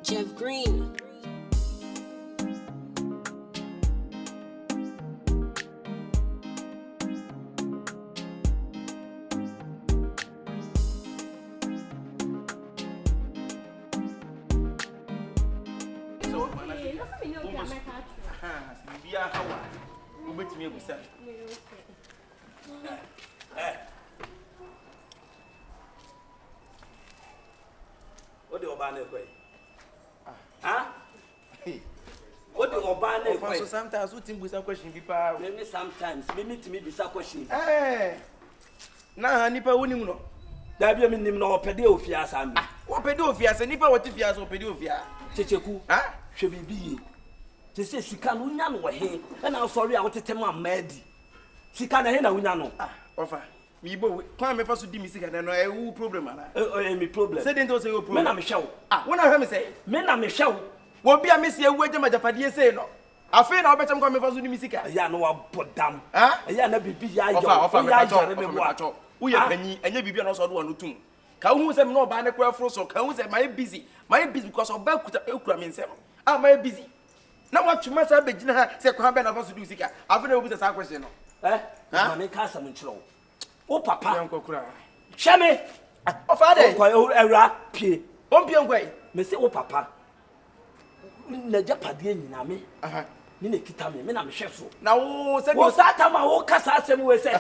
Jeff Green. What do you buy? Huh? What do you buy? So sometimes we think we have question people. Maybe sometimes, maybe to me, this question. Eh. Na nipa woni mu no. Da bi nim no opede ofia sam. Opede ofia se nipa woti fia so opede ofia. Kyekyeku. Ha? Hwe bibi. Te se sika no nya no he. E na sorry a wotetem amadi. Sika na he na wonya no. Ofa. Mi bo kwa me fa so di mi sika na no e wu problem ala. Me problem. Say didn't say your problem. Me na me hwe wo. Wona hwe me say. Me na me hwe wo. Wo bia me se ewu agya majapade say no. Afi na obechem kwa me fa so di mi sika. Ya no wa bodam. Ha? Ya na bibi ya yo. Ofa me bo. pato. Wo ya panyi enya bibia no so do no tum. Ka hu se me no ba ne kwa fro so ka hu se my busy because of ba kuta ekura me nsem. My busy. Na wa twuma sa begina ha se kwa be na fa so di sika. Afi na obi se sa question no. Ma me ka sam nchiro. O papa. Yankokura. Shame. O father. O era pie. O pie ngwai. Me se o papa. Na japade nyina me. Me na kita me na me hwe so. Na wo se wo sata ma wo kasa asem we se.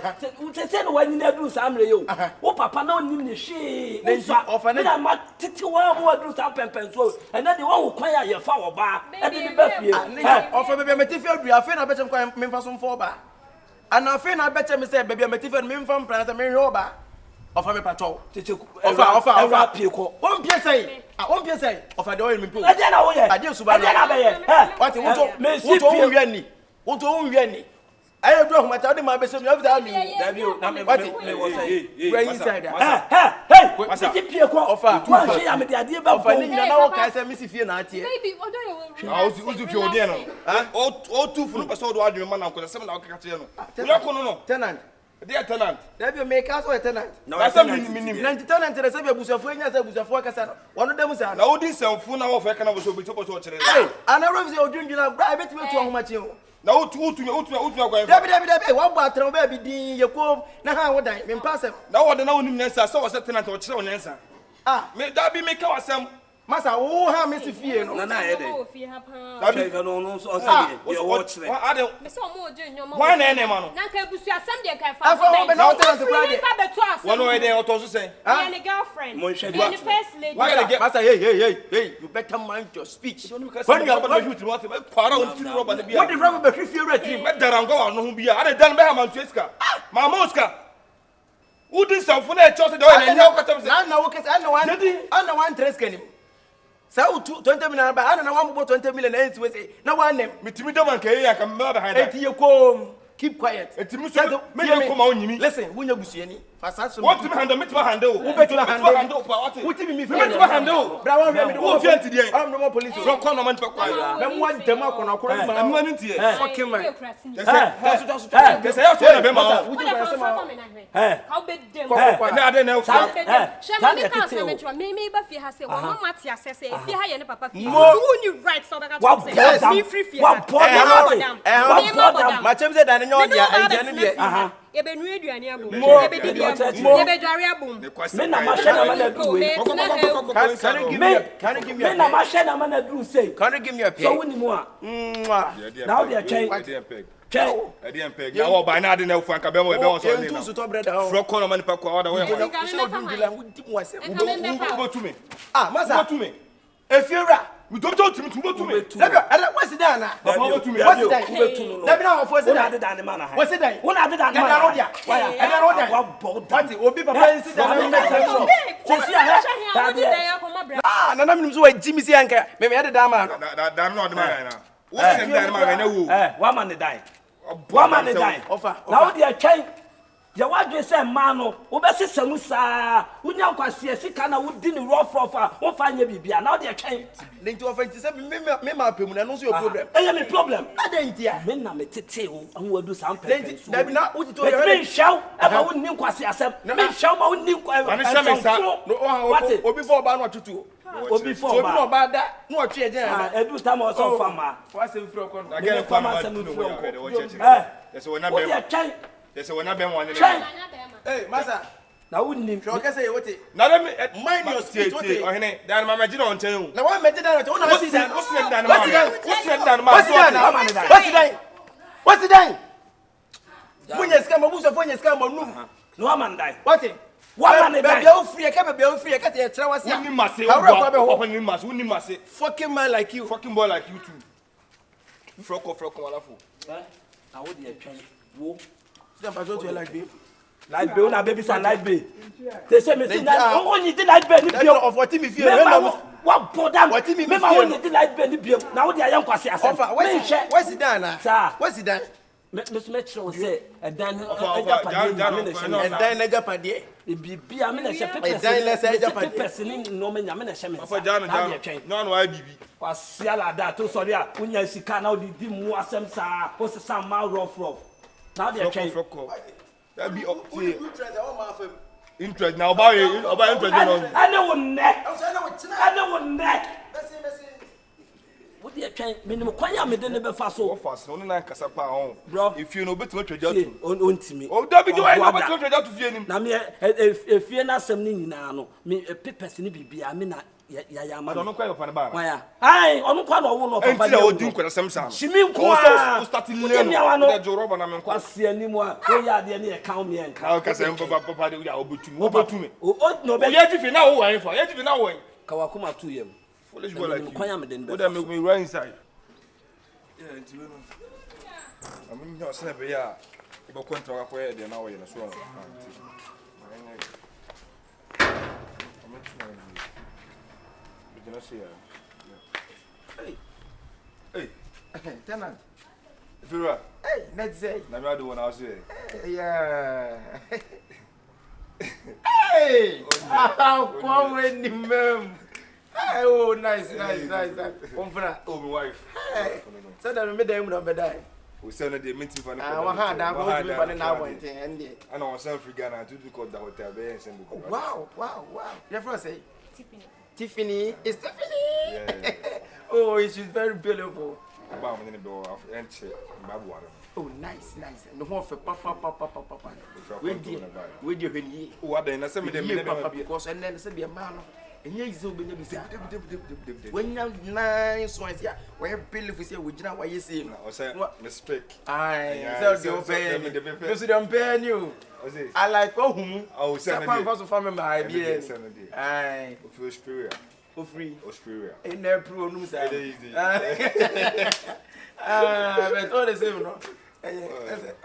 Se no wani na du sa amre yo. O papa na onim ne hwe. Me na ma tete wa mo adu sa pempen so. E na de wo kwan ya ye fa wo ba. E de ba fie. O fa bebe meti fie adu afi na bechem kwan me mfa so mfo ba. Ana afi na bechem se bebe meti fie me mfa mpra na me hwe ba. Ofa me pato. Kyekyeku. Ofa pie ko. Won pie sei. Won pie sei. Ofa de oil me pio. Ade na wo ye. Ade suba na. Ade na be ye. What wo wi ani. Wo to wi ani. Aye do ahoma ta de ma be se me after me. Da bi o na me wo say. We inside. Hey. Ade pie ko. Ofa. Wa hwe ya me de ade ba Ofa ni nyina na wo kai se me si fie na atie. Baby, odo ye wo uzu fie odi no. O tu funu pe so do adwe ma na ko se me na wo kaka che no. Wo ko no. Tenant. Dear tenant. There be make us a tenant. Na say minim. Na tenant na say abusuafo nya say abusuafo akasa no. Wono dem say na odi semfu na wo fa kana wo so bi to kire. Hey, ana rove say odwundwuna bra bet me to ahoma che ho. Na utu agwa. Dabi wo bo atran ba bi din yekom na ha wo dan me mpasem. Na wo de na wonim nsa say wo say tenant wo kire wo nsa. Me da bi me ka wasem. Masa wo ha me si fie no. Na ye de. Da bi no so say ye wo kire. Wa ade. Me say omo ojo nyoma. Wa na ene ma no. Na ka busu asem de ka fa. Afa wo be na wo tenant bra de. Fa beto asem. Wono e de o to so say. Me and girlfriend. Mo hwe me and first lady. Masa hey, you better mind your speech. When you are about to shoot what kwara on free rubber na bia. What the rubber be fie rate him? Me darango wa no ho bia. Ade dan be ha man tueska. Ma moska. Udi semfu na e cho say de o na nya kwatam say. Na wo kese ana one tres kenim. Say 20 million ba ana na 1.20 million na enti we say na one name. Mitimi do man kai ya ka me behind that. Eti yekom. Keep quiet. Etimi so me ye koma onyimi. Listen, wunya busuani. Fasaso. What me handle me handle. Who bet you handle pa what? What me me handle. Bra wan me. Wo fiant die. I'm no police. So come no man to kwa. Na mo dem akona akona ma. Am man ntie. Fucking man. Just say you na be ma. Wuju ba se ma. How be dem. Na ade na fu. Shame ka se metro. Me ba fie ha se wo mama ti asese. Fie ha ye ne papa fie. Who you right so that ka say. Me free fie. Wa bodam. Ma chem se dan nyo dia entiane dia. Ebe nu eduane abom. Ebe di ebe dware abom. Me na ma hwe na ma na du we. Can you give me a na ma hwe na ma na du say. Can you give me a pay? So woni mu a. Now they are chain. Check. Ade peg. Na wo ba na ade na fu anka be mo so ni. Entu so to brother ho. Fro kono man pa kwa order we. Wo tu me. Masa. Wo tu me. Efiura. We don't talk to me. What's it done? What's it done? Let me know what's it done. Done man. What's it done? Who na done man? Why? I don't know what bold. What obi papa sit down. Nana minum so Jimmy si anka. Me had da man. Da no de man na. Wo se da man na wo. One man die. One man die. Offer. Now they are chain. ya wadwe say man no wo be sesam saa wonya kwase sika na wodi ni rough wo fa nya bibia na wo de twen le nti ofanti say me ma pemu na no so your problem me problem adentia me na me tete wo an wadu sam pepe so da bi na wo tito me show e ma wonni kwase asem me show ma wonni kwase no obi for ba no atutu obi for ba so obi no ba da no otwe agyan na edu time o so fama for asem free okon again fama asem free okon yes we na be yes we na be one hey masa na wonni so ka say wote na let me mind your state wote ohene dan mama gina on chen na wa meje dan na wasi dan what's dan munya ska mabuso fonya ska manum no amandai wote Woman, baby, you free, can't be free. I can't tell what's happening. Wouldn't mass, fucking man like you, fucking boy like you too. Frock, wonderful. I would be a train. Whoa, like baby. Light bill, now baby, son, light bill. They say, Mr. Oh, you did light bill of what Timmy feel. What put down? What Timmy, only did light bill. Now they are young, what's it done, sir? What's it done? Miss Metro say, and then Japan. Bibi amina shepe person no menya amina sheme for John no why bibi kwasiala da to sorry a unya sika na odi mu asem sa o se sam ma rough na dey twen that be up to interest now about interest no ane wonne what dey twen minimum kwanya me de ne be fa so fast no na kasa pa on bro if you no beto treja to on timi o da bi do I no beto treja to fie nim na me efie na asem ni nyina no me papers ni bibia me na ya ma no kwa yo pa ne ba waya ai onu kwa no wo no papa de o din kwa asem sa shimi kwa o start lane de joro ba na me kwa kwase animu a o ya de ne e kan me en kan o ka se papa de ya obetumi o no be ya jifi na wo wan fa ya jifi na wo kawakuma tu yem foolish boy like you kwanya me den be would make me run inside yeah nti we no I'm not saying be ya e be kwenta wa kwa de na wo ye na so Hey, tenant. Vera. Hey, let's say. Na me do one house here. Yeah. Hey. How come when the mem? Oh, nice. Oh, my wife. Hey. So that me dem no be die. We send the meeting for na wa ha da go to for na want and there. And I was send free Ghana to do call the hotel be and send. Wow. Your friend say Tiffany. Is Tiffany? Yeah. Oh, she's very beautiful. About me be off and check babu ara. Oh, nice. No one for papa. We do when oh, I dey na say me dem papa because and then say be a man. And here is so be when you nice ones yeah. Where Billy for say we jina why you say o say me speak. Aye, so the pay you. I like home. Oh, say me first of all me my be. Aye. For Australia. For free. Australia. In there pro no say. Easy. But all the same no.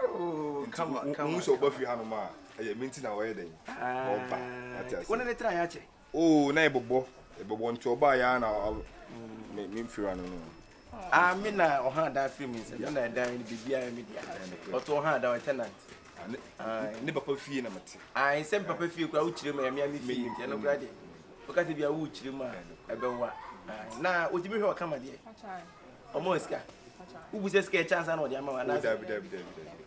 Oh, come on. So Buffy Hanoma. E minti na we den. Oba. When they try ache. Oh, na ebobo nti oba ya na me mfira no no. Me na oha da free me say na dan bibia media. But oha da tenant. Ne papa fie na mate. Sem papa fie kwa uchire ma ya me fie nti no grade. Because bia wo uchire ma ebewa. Na ojibi hwe okama de. Omo ska. Ubuse ska chance na odi ama na. Dabi.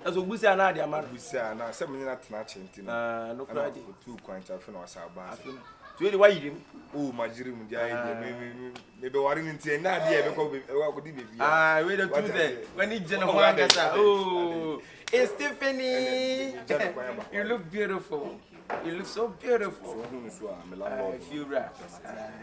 Aso busa na adi ama. Busa na se me na tena chenti no. No grade. Tu kwanta fe na wasa ba. So why you oh majirim dia me be wari nti na dia be ko di baby we the truth there when you jena ho angasa oh it's Tiffany you look beautiful you look so beautiful so me landlord feel right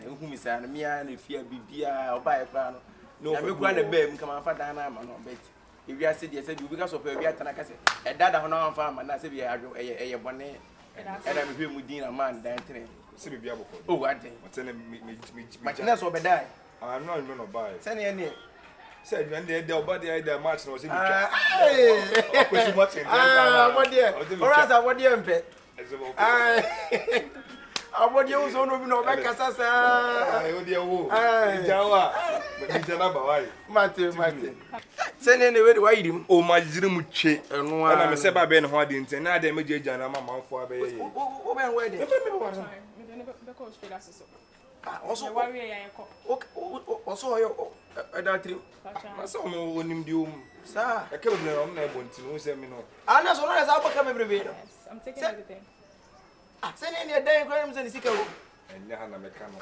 who me say na me na fia bibia oba e kwa no me kwa na ba mu kama fa dan na ma no bet if you say say you because of we atana kase e dada ho na fa ma na say be adwo e bone e na me hwe mu din na man dan tene se be bia boko oh what day tene me na so be die I'm not even no buy say na any said when they oba dey match no say be twa oh what there ora sa what there mpe Abodi e so no bi no be kasa sa. Ai o de wo. Jawa. Me jana ba wai. Mate. Se ne we de wa yirim. O ma jiri mu twe. Eno Na me se ba be ne ho ade nten na de me je jana ma manfo abe ye. O be we de. Me be ko Australia so. Also worry ya yeko. Also yo that trip. Ma se o no onim di o mu. Sa. E ke be no na ebonti no se me no. Ana so na sa abaka me brebe. Yes, I'm taking everything. Se ne dey ko am se ni sika o. Enya ha na me ka no.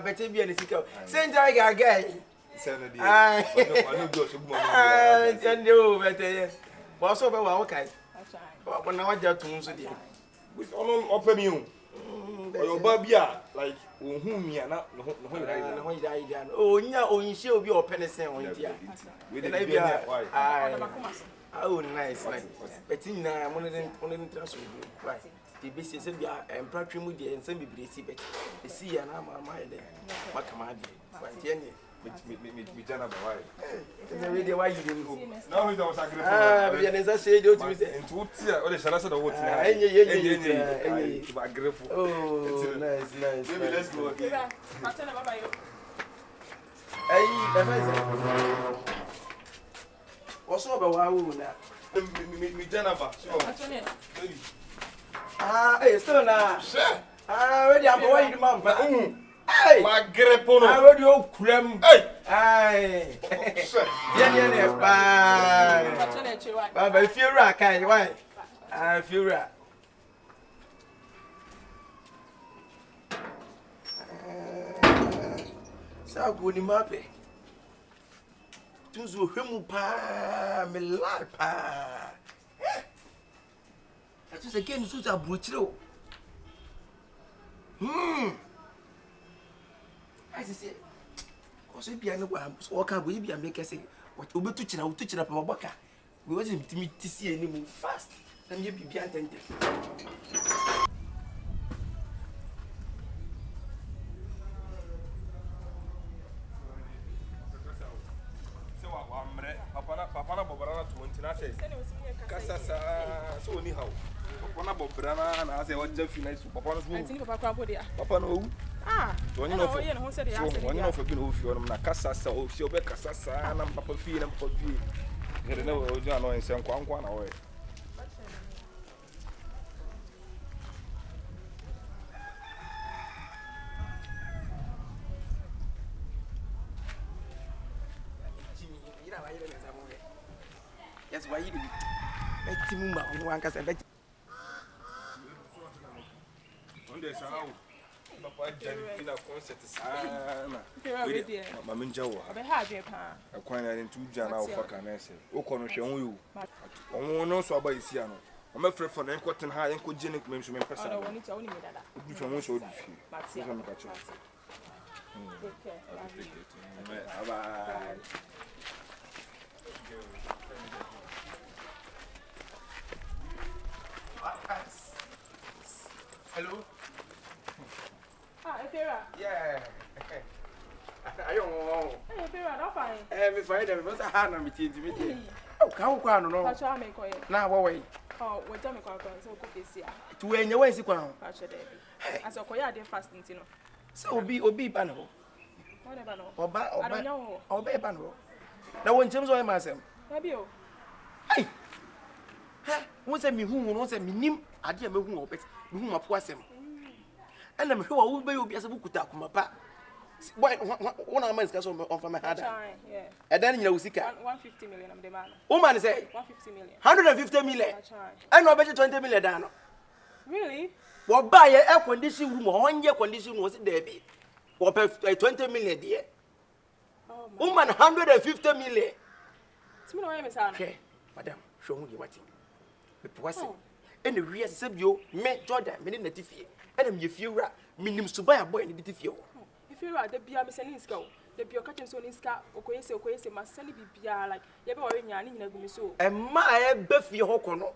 Bete bia ni sika o. Se nja ga guy. Se no di. Ono go so gumo. Ende o bete ye. Bo so be wa Wkhkyd. That's Bo na wa ja tun so di. Ono opa mi o. Oyo ba bia like ohun mi ana no ho ira. Oh nya onhye obi opene sen on dia. We dey bia why? Oh nice. Bete nyina mo ne traso bi. Why? The base say bia empratwe mu dia ensem bibire si bete. E si ya na ma ye de. Makama de. Why tie ne? Me jana ba why? Ese we dey why you dey go. Now we don't agree. Bia ne za say dey o ti say. Ntu tia o de shara say the what na. Enye. To agree for. Oh nice. Maybe let's go again. bye. Hey, what's up about who na? Me jana ba. Baby. Hey, still na. Sure. Ready am why you man. Hey. Ma grepo no. Ready o kurem. Hey. Sure. Yeah. Bye. Bye. Feel right, kai. Why? Feel right. Sa go ni mape. Tunzu hwemu pa, me la pa. Ati se ken su ta bruchire o. Ai se ko se bia ne kwa so ka bo bia me kese. Obetu chira pa boka. We was intimi tisi eni mu fast. Na me bibia atente. Papa na bobara na 20 na say kasa sa so ni how papa na bobara na say what just finish papa no so Antini papa kwa bodia. papa no Woni no se de ya se de. woni no for bi no fi on na kasa sa o fi obe kasa sa na papa fi na papa fi here na o ju ano ense nkwa na we Yes, why you do it? Let him ma who wan kasa bet. on dey sa how papa jani fina concert sa na mama njawo Obe ha adwe pa. akwan na ntu ja na ofaka na ese wo ko no hwe won yo won no so aba isi ano o me frɛ for na enkoten ha enko gene kumem so me pesa Oh, woni to woni me dada. du hwe won so du fi Matia. so me ka cho Okay. bye. Hello? Efera. Yeah. Ayo. Efera, no fine. Me find them because I na me tinti me dey. Oh, ka wo kwa no no. Pacha me koye. Na wo we. Oh, we jam me kwa so ko fesi a. Tu enye wan si kwa. Pacha dey bi. As koye ade fast ntino. Se obi ba no. Wona ba no. Oba ba no. Na won ntem so e ma asem. Na bi o. Ai. Won se mi hu won se mi nim ade a mehu obet. Mi hu mapo asem. Ena me hwe wo be obi asem kuta akoma pa. Boy, one of my guys on from my head. Yeah. And then you see 150 million I'm the man. Woman say 150 million. 150 million. And no better 20 million down. Really? What buy air condition room or 1 year condition was there be? What 20 million dear? Oh my. Woman 150 million. Timi no me say. Okay, madam, show me what. Me was and the real sebio me Jordan me na tifie. And am ye fiura minim suba boy ni tifie. If you are the bia me sending ska the bio catching so in ska okoyese ma send bibia like ye be worry nya ni nyina gumi so e ma e be fie ho kono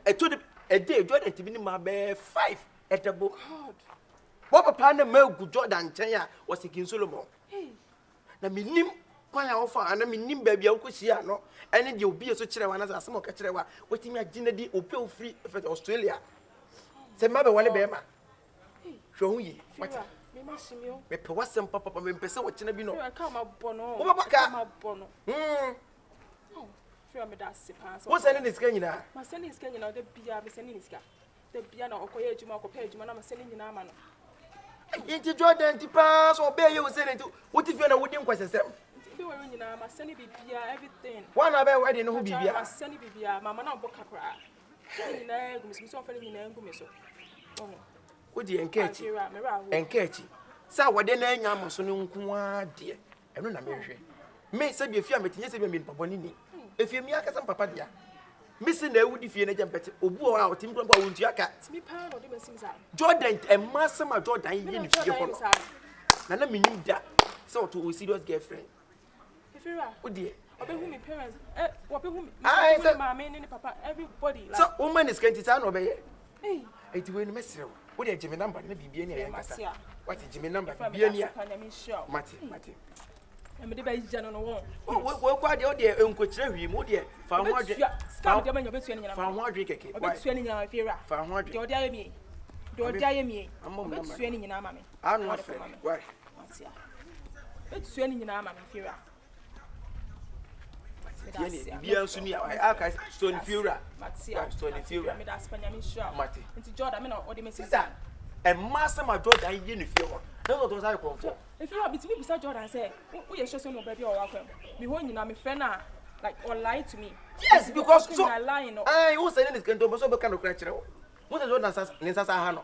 e to a day Jordan tibi ni ma be 5 etabo God what papa na ma gu Jordan chen ya was King Solomon na minim kwan ya ofa na minim ba bia kosia no ene de obi so kire wa na asem o ka kire wa wetimi agina di ope ofri Australia se ma be wale be ma Show ye. What? Me pe wasem papa me pese wo kina bi no. Come up bono. Wo baba ka. Come up bono. Fear me that sipas. Wo sending this guy nyina? My sending is Kenya now the bia be sending is the bia na okoye ejuma okope ejuma na ma sending nyina ma no. Inti Jordan ti pass obey you sending to. What if you na wodi nkwasesem? Be we nyina ma sending bibia everything. One abey wedding no bibia. Ma sending bibia mama na oboka kra. Nyina gumi so fa nyina ngumi so. Wodi enkechi sa wode na anya amaso ne nko ade eno na mehwe me se bi fie ametinye se bi me paponi ni efie mi akasa papa dia me se na ewudi fie na jampete obu o a otim kro kwa wontu aka timi pa no de mesim sa Jordan emasema Jordan yi ni fie ho na menyim da se o to serious girlfriend efira wodi obehu me parents obehu me mama ne papa everybody like so woman is going to say no be eh eti we no mesrew what the Jimmy number na bibia ni ayakasa what the Jimmy number bibia ni mate e me de ba jana no won wo kwa de o de enkokyere hwi mu de fa ho adwe scam de manyo betua ni nyina fa ho adwe keke betua ni nyina fiera fa ho adwe de o de ayemi de o de ayemi betua ni nyina ama me anu afa why mate betua ni nyina ama me fiera bibia nso ni aka stone fiera mate stone fiera me da spanya me sure mate nti Jordan me na o de me sister e massa ma Jordan yi ni fie ho no to say confo if you be beside Jordan say who you show so no baby or welcome me ho nyina me friend na like or lie to me yes because so lying no who say this can do so be kan okra kire wo what Jordan sasa ha no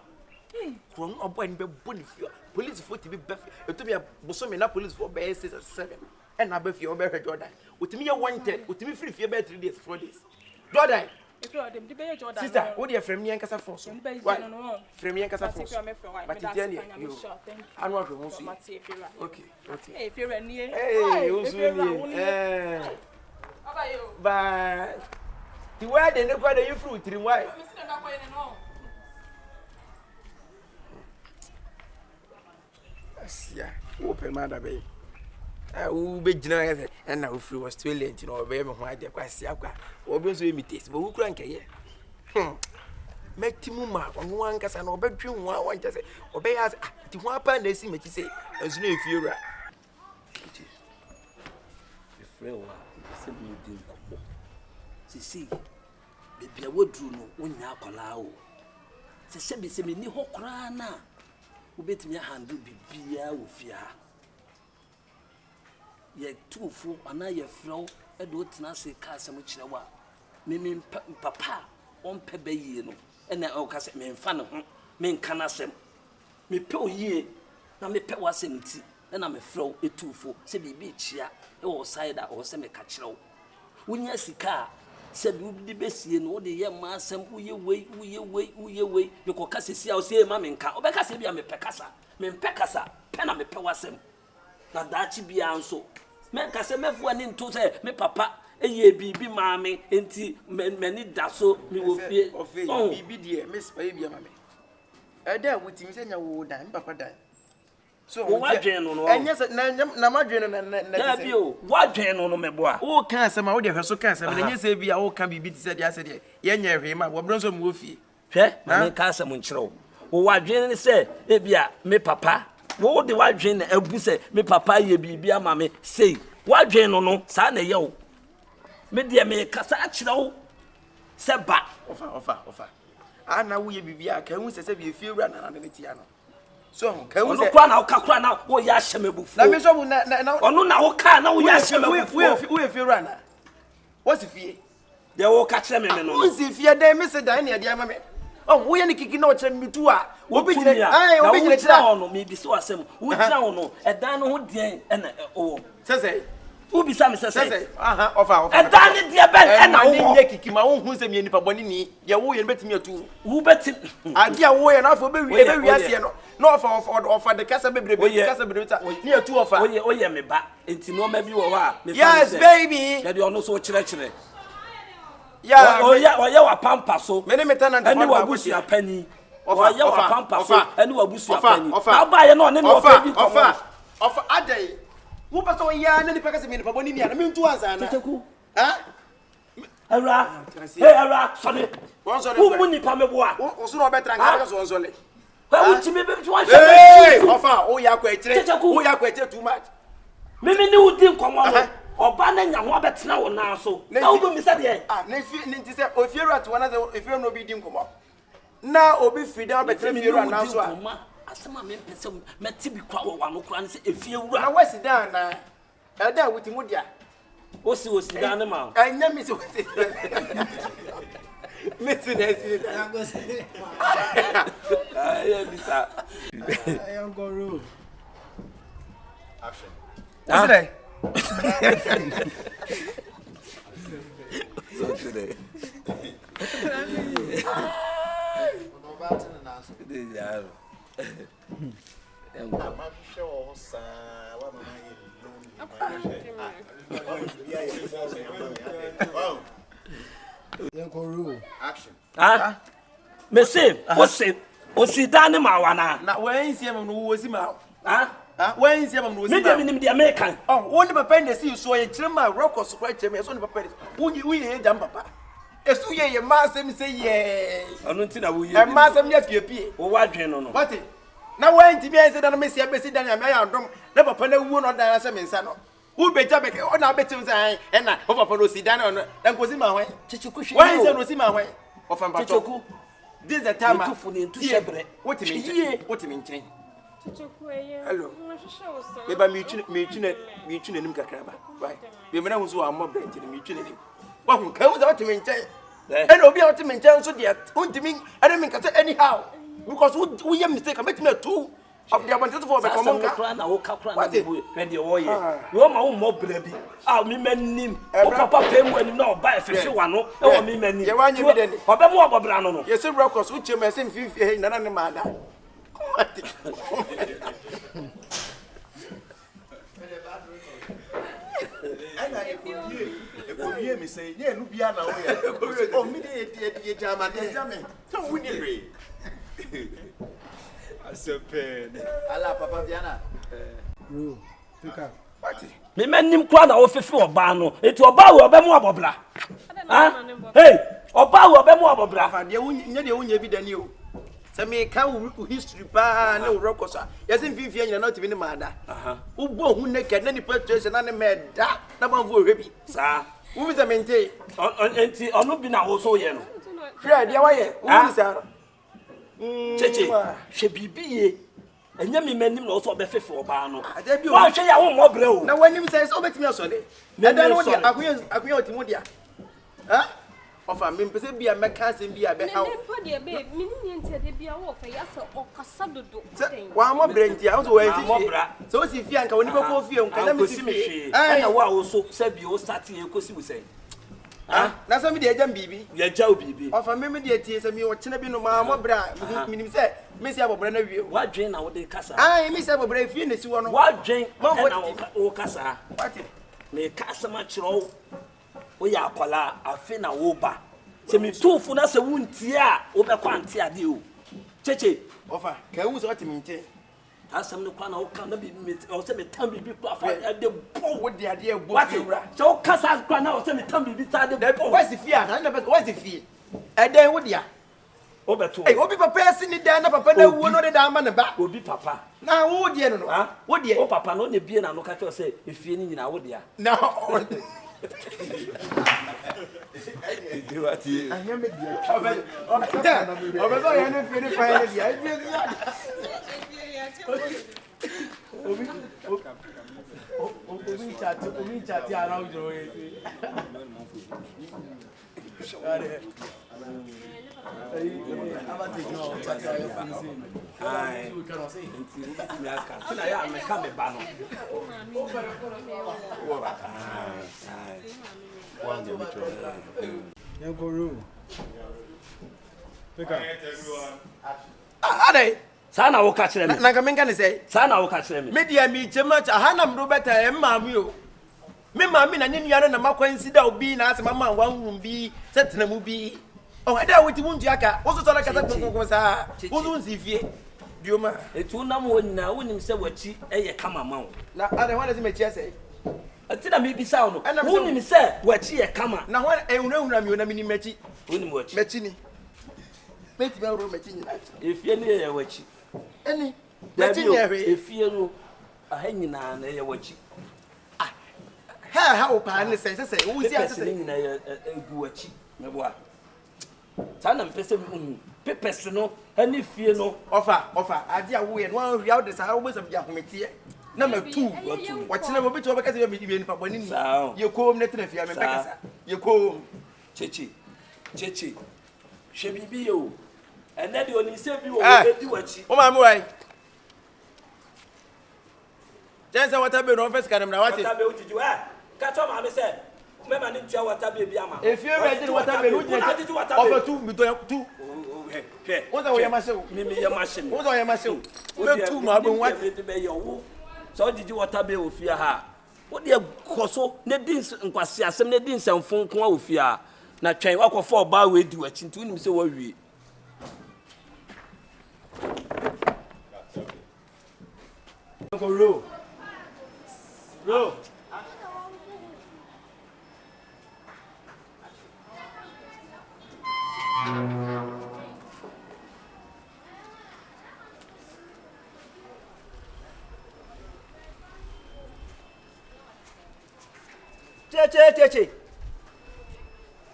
from obo ni be boni fie police for to be bef to be boso me na police for be 6 or 7 and na be fie obe Jordan utimi ye wanted utimi free fie be 3 days 4 days Jordan if you are them the be Jordan sister what dey frame yan kasa for so why frame yan kasa for so but it dey you anu ahwe ho so okay if you are near o so near abayo bye the way they never dey fruit three why asia open mother baby u be gina ya na o free Australia nti no be me ho ade kwasi akwa o be so imitate bo kura nkeye metimu ma wonu ankasa na obedwe ho a wonche se obe ya ti ho apa na esi mechi se enso na efiura efrewa se bi din kopo sisi bebia wodru no wonya akola o se bi se me ni ho kra na obetimi handle bibia wo fia ye tufu ana ye frau edo tena se ka asem kirewa me papa on pe bayi no ena o ka se me mfa ne ho me nka na asem me pe oyie na me pe wasem ti ena me frau etufu se bibi chia e wo side a o se me ka kirewo wonya sika se bi besie no de ye ma asem uye wei me ko ka sesi a o se ma me nka o be ka se bia me pe kasa me mpe kasa pe na me pe wasem na dachi bia nso men ka se mefu ani nto se me papa eye bibi maame enti meni daso mi wo fie bibi de me spy bia maame da wutimi se nya wo dan papa dan so wadwen no enye se na madwen no na bi o wadwen no meboa o kan se ma wo de hweso kan se na enye se bia o kan bibi se dia se de ye nya hwe ma wo bro so mo fie hwe na me ka se mo nkyerɛw wo wadwen se e bia me papa wo de wadwen na abu se me papa ye bibi ama me sei wadwen no sa na ye wo me de me kasa akyerɛw se ba ofa ana wo ye bibi aka hu se bi fie wura na ne tia no so ka hu se ono kwa na okakura na wo ya hyemabufu na me so na ono na wo ka na wo ya hyemabufu wo ye fie wura na wo si fie de wo ka kyerɛ me no wo si fie dan me se dan na de ama me wo ye ne kiki na o kyerɛ me tu a obi gyina obi gyina kyerɛ ono me bi so asɛm wo gyina ono ɛdan no ho deɛn ɛna o sɛ Ubi sami sese. Ofa. Edan ni dia ben e na wo. Ni kiki ma wo hu se me nipa boni ni. Ye wo ye betimi atu. Wo beti. Ade a wo ye na afo be wi ase no. Na ofa de kasa bebrebe kasa bebrebe ni atu ofa. Oye me ba. Enti no ma bi wo ha. Yes baby. Ya de ono so kire. Ya oye wa pampa so. Me ne metanant ani wa busu apani. Oye wa pampa so. Ani wa busu apani. Na ba ye no ne no ofa adai. Wo pa so ya na ni peka se me nipa boni ni ana me ntu ansa na Kyekyeku ha ara hey ara sorry won sorry wo mu nipa me boa wo so no betra nga ka so won sorry Why would you be able to watch? Hey, offer. Oh, you are quite too much. Maybe you didn't come on. Or banning your wabbits now now. So now go, Mr. Dear. If you're at one other, if you're no beating come up. Now, Obi Frida, but tell me you're an answer. As some men, met to be quite one who if you run away, sit down now. I dare with Mudia. What's he was down the mount? I never miss it. Listen, I am going action. Today. So today. action. Messi, what's it done in Mawana? Now, where is him who was him out? Where is him who was the American? Oh, one of my parents see you so a trim my rock or scratch him as one of my parents. We hear them, Papa. As to your master say yes. I don't think I will. And master, yes, you appear. Oh, what do you know? What it? Now, when to me, I said, I'm Messi, I said, I'm a never put a wound on the answer, Mensano. Who bet you on our betting and I over Sidana and was in my way. Why is there no way? Of Ambachoku. This is the time I to separate. What do you mean? Hello. Maybe mutual name Kakraba. Right. We may know who are more brave to the mutual name. What comes out to maintain? And will be out to maintain so dear. Won't you mean I don't mean anyhow? Because we are mistaken. Make me a two. Of the abundance for the common clan, I will cut when you are my own mob, baby. I'll be men. Papa came when you know buy a fish one. Oh, me men. You want you didn't. Or more about Brano. Yes, a rockers which you may send 50 and another man. Hear me say, yeah, Lubiana. Oh, me, so we need. I said, Allah, Papa Diana. Me men him quite a 50 or Bano. It's a bow of Bemobla. Hey, or bow of Bemobla. You won't be the new. Some may come history, no rockers. Yes, in 50 you're not even a mother. Who won't make any purchase and any mad that number of baby, sir. Who is a maintain? Or not be now also yellow. Fred, dear, why, sir? Cheche, she be and yummy men also be for Bano. Why say I won't more blow? Now, when you say so, let me also. I don't know what I agree with Mudia. Huh? Of a member be a mechanism be a better. One more brain, so if you can go for you, can see me. I know what also said you starting a costume say. Now somebody a jam baby, your joe baby. Of a memory, tears and me or Chinabino, Mamma Bra, meaning say, Miss Abbrand, what drain out the casa? I miss Abbrand, finish one. What drain, or casa? What may cast much roll. We are Pala, a finna woba. Say me two for us a wound tia, over quantia deal. Cheche, offer, can we sort him in tea? As some no can be or send me tumby people at the poor with the idea of what so Casa Crana or send me tumby beside the poor. What's the fear? What's the fear? And then would ya? Over to I will be prepared sitting down, Papa, no one or the diamond back will be Papa. Now, oh dear, no, what dear, oh Papa, no, the beer and look at you say, if you need now, dear. Now, do what you I am Sana will catch them. Nagamingan say, Sana will catch them. Media me too much. I had no better, and mammy. Me, mammy, and you are in a macquaincy, being as mamma, one room be set in a movie. Oh, I doubt with you, Jacka. Also, like a who's if ye. Duma, it's one number now when you say what she a come amount. Now, I don't want to make you say. I think I may be sound, and I'm only say what she a come. Now, what a no, I'm your name, Metty, when you watch Mettini. Meti me ro meti nyina. Efie ne ye wachi. Eni. Meti nyehwe. Efie no aha nyina na ye wachi. Ah. Ha o pa ne se wo si asese nyina ye egu wachi. Me boa. Sana mpese pepes no ani fie no ofa ade a wo ye no an hwia wo de sa wo besam bia hometie na matu wakyena mo beto obekasa be mi nipa boni ni ye kom ne tena fia me bekasa ye kom chechi shebibi yo ene de oni se bi wo be di wachi o ma me wai jense wata be no first kadam na wate wata be ujiju ka to ma me se mema ni tia wata be bi ama efie be di wata be ujiju ofa tu mi to tu Oza wo yama sew. Me yama shim. Oza wo yama sew. Me tu ma bo wat. Be yo wo. So did you water be ofia ha. Wo de koso ne din nkwase asem ne din semfon ko ofia. Na twen wakofo ba we di wachi ntu nim se wo wie. Ko ro.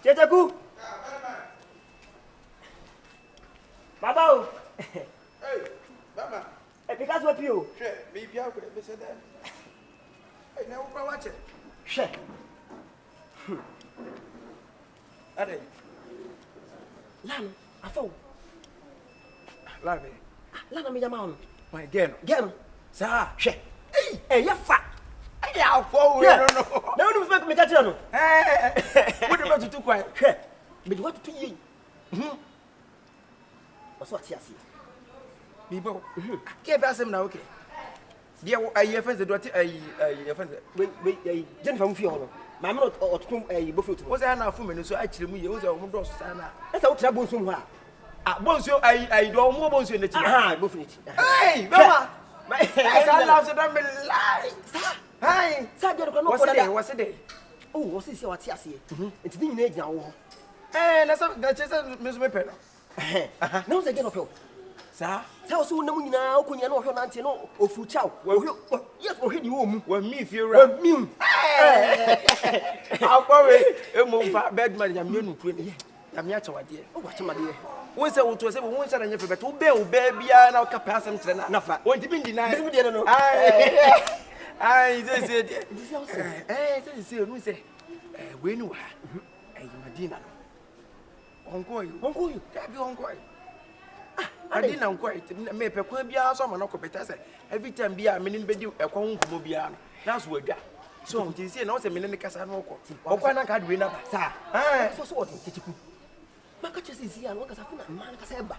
Kyekyeku. Baba. Hey, mama. Because what you? She, me bia ko be se da. Hey, na wo kwa wache. She. Ade. Lan, afo. Labe. Lan me jama on. My gen. Sa, she. Ya fa. Ya fo we no. Na wonu fe me ka tira no. Wo de betutu kwa. Hwe. Me de watu yi. Oso ati asi. Bibo. Ke be asem na okay. Dia ayi fense do ati ayi fense. We Jennifer mu fi ho no. Ma me otutum ayi bofu tu. Wo say na afu me no so akire mu ye wo say o mu do so sa na. Esa wo tira bonsu mu ha. Ah bonsu ayi do mu bonsu na ti. Aha, bofu ni ti. Hey, mama. Esa la so do me lie. Hey, sa je ko no ko da. What's it? Oh, what's this what ase? Enti ni nyina gina wo. Na so da chese me so me pe no. Na wo se gina pe. Sa wo so na mu nyina okonya na wo hwe na ante no ofu chaw. Yes, wo hwe di wo mu. Wa mi fi ra. Wa mi. Akwa we e mo fa bedman ya me nu kure ni. Ya me acha wade. O wa chama de. Wo se wo to se wo nsa na nya fe bet wo be bia na ka pa asem kire na fa. Wo nti bi ndi na. Bi de no. Ai, say say no say. We nu ha. Madina no. Onko you. That be onko. Madina onko. Me pe kwa bia so ma no ko beta say. Every time bia me ni be di ekon nkumo bia no. That's we dwa. So nti say na wo say me ni kasa no ko. Okwa na ka de we na ba. Sa. So what Kyekyeku. Maka chese zi an wakasa funa man kasa eba.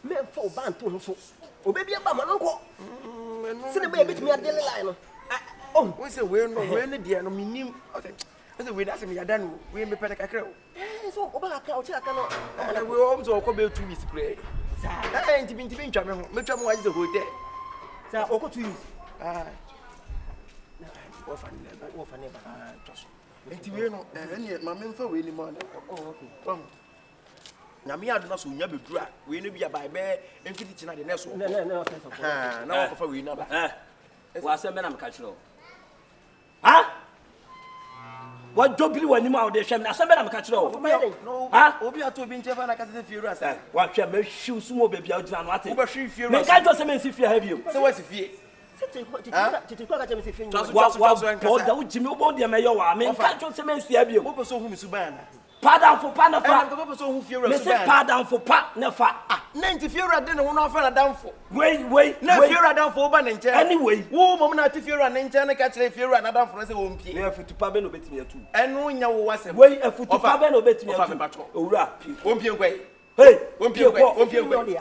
Me fa o ban to no so. Obebi eba ma no ko. Sine be betimi adele line no. Oh, we say we no dia no minim. I say we that say me ada no. We me pete kakra o. So oba kakra o chira ka no. We home to ko be 2 weeks pray. Sa. Nti ntwa me ho. Me twa me wa je hotel. Sa oko 2 weeks. Wo fa ne ba. Toso. Nti we no ene ma me mfa we ni ma na. Oh, okay. Na me adu na so nya bedura. We no bia bai be emfiti china de neso. No. Na wo fa we na ba. Wa se me na me ka chiro. Ha? Wa jobili wani ma o de hwem na se me na me ka chiro. No. Ha? Obi ato obi nchefa na ka se fiero asa. Wa hwe me hwiu sumo bebi a odina no ate. Wo ba hwi fiero. Me ka jo se me si fie ha bio. Se wa si fie. Kyekyeku ka je me si fie. Wa da wo jimi wo bo de me yo wa. Me ka jo se me si ha bio. Wo so hu mi suban na. Pardon for pa na fa. Wo so hu fiero suban. Me say pardon for pa na fa. Na nti fiero de ne ho na fa na danfo. Wait. Na fiero danfo wo ba ne nche. Anyway, wo mom na ti fiero na nche na ka kire fiero na danfo na se wo mpie. me afutupa be no betimi atu. Enu nya wo wasem. Wait, afutupa be no betimi atu. Owura. Wo mpie kwai. Hey, wo mpie kwai.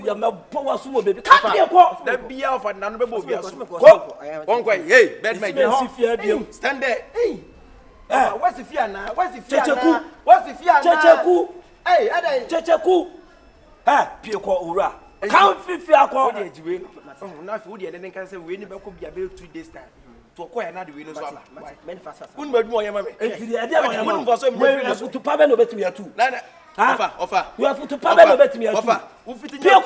Ya me power sumo baby. Ka pie ko. Da bia of na no be bo bia so. Ko. Won kwai. Hey, bed my dey. Stand there. Hey. What's the fear now? What's the fear? Kyekyeku. What's the fear now? Kyekyeku. Hey, adai. Kyekyeku. Pie ko owura. Kan fifi akọ. Wo dey jiwe no. Na fi wo dey den kan say we ni be ko bia be 2 days time. To ko ya na de we no so aba. Men fast. Unu madu mo yema me. Entiri ade mo yema. Unu mfa so me. Afutupa be no betimi atu. Na Offer. You have to pay bet me. Offer. Ufiti tia.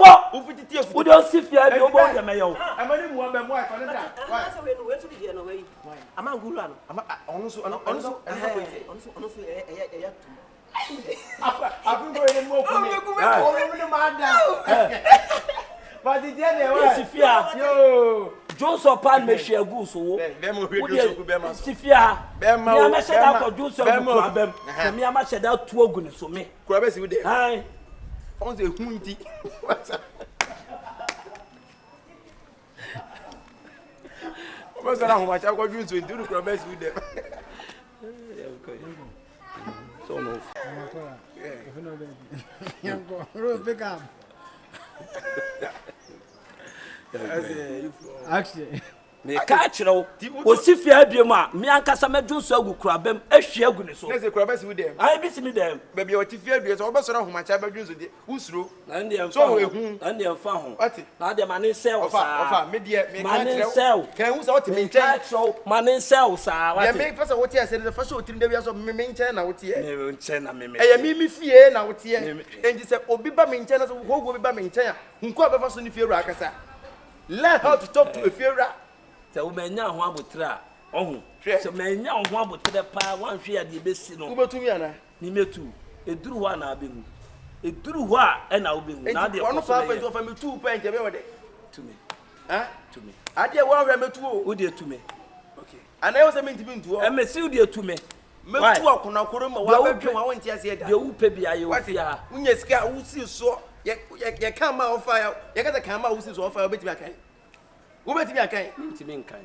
We don't see fear. You won't get me. I'm only one by wife. I'm a good one. I'm also. I've been going more. But the day yo, Joseph Pan me share goose. Sifia, Bema, I said that for Joseph Bem. Me, I said that 2 ogun so me. Crabes with them. Aye. On the hunty. What's that? How much I got you to do the crabes with them? So no. Actually, me catch no. Osifia biema, me ankasa medwo so agu kurabem, ahwie agu ne so. Let's say crabes with them. I be see me them. Baby, what if you so obeso na how much I bedwin so de. Usro. Na ndem so ehun. Na ndem fa ho. What? Na dem mane sell sa. Ofa, me de me can sell. Can who say what me nchen? So mane sell sa. What? Me person what here say the first what dem dey so me nchen na what here. Me nchen na me. Me fie na what here. Enti say obi ba me nchen na so ho obi ba me nchen a. Hunko abefa so ni fie ru akasa. Learn how to talk to a fie ru. Say wo manya ho abotra. Ohun. So manya ho abotra pa wan hwe ya de besi no. Wo betumi ana? Ni metu. Eduru ho na abehu. Eduru ho a na obehu. Na de ko so pa to fa me 2 point e be wo de. To me. Huh? To me. Ade wo hwe metu o. Wo de to me. Okay. Ana yo say me ntimi ntu o. E me si wo de to me. Metu akona koro ma wa bedwe wa won ti ase da. De wo pe bia ye wo fia. Unya sika wo si so ye kan ma o fire. Ye ka kan ma wo si so o fire obetimi akan. Wo betimi akan? Ntimi nkan.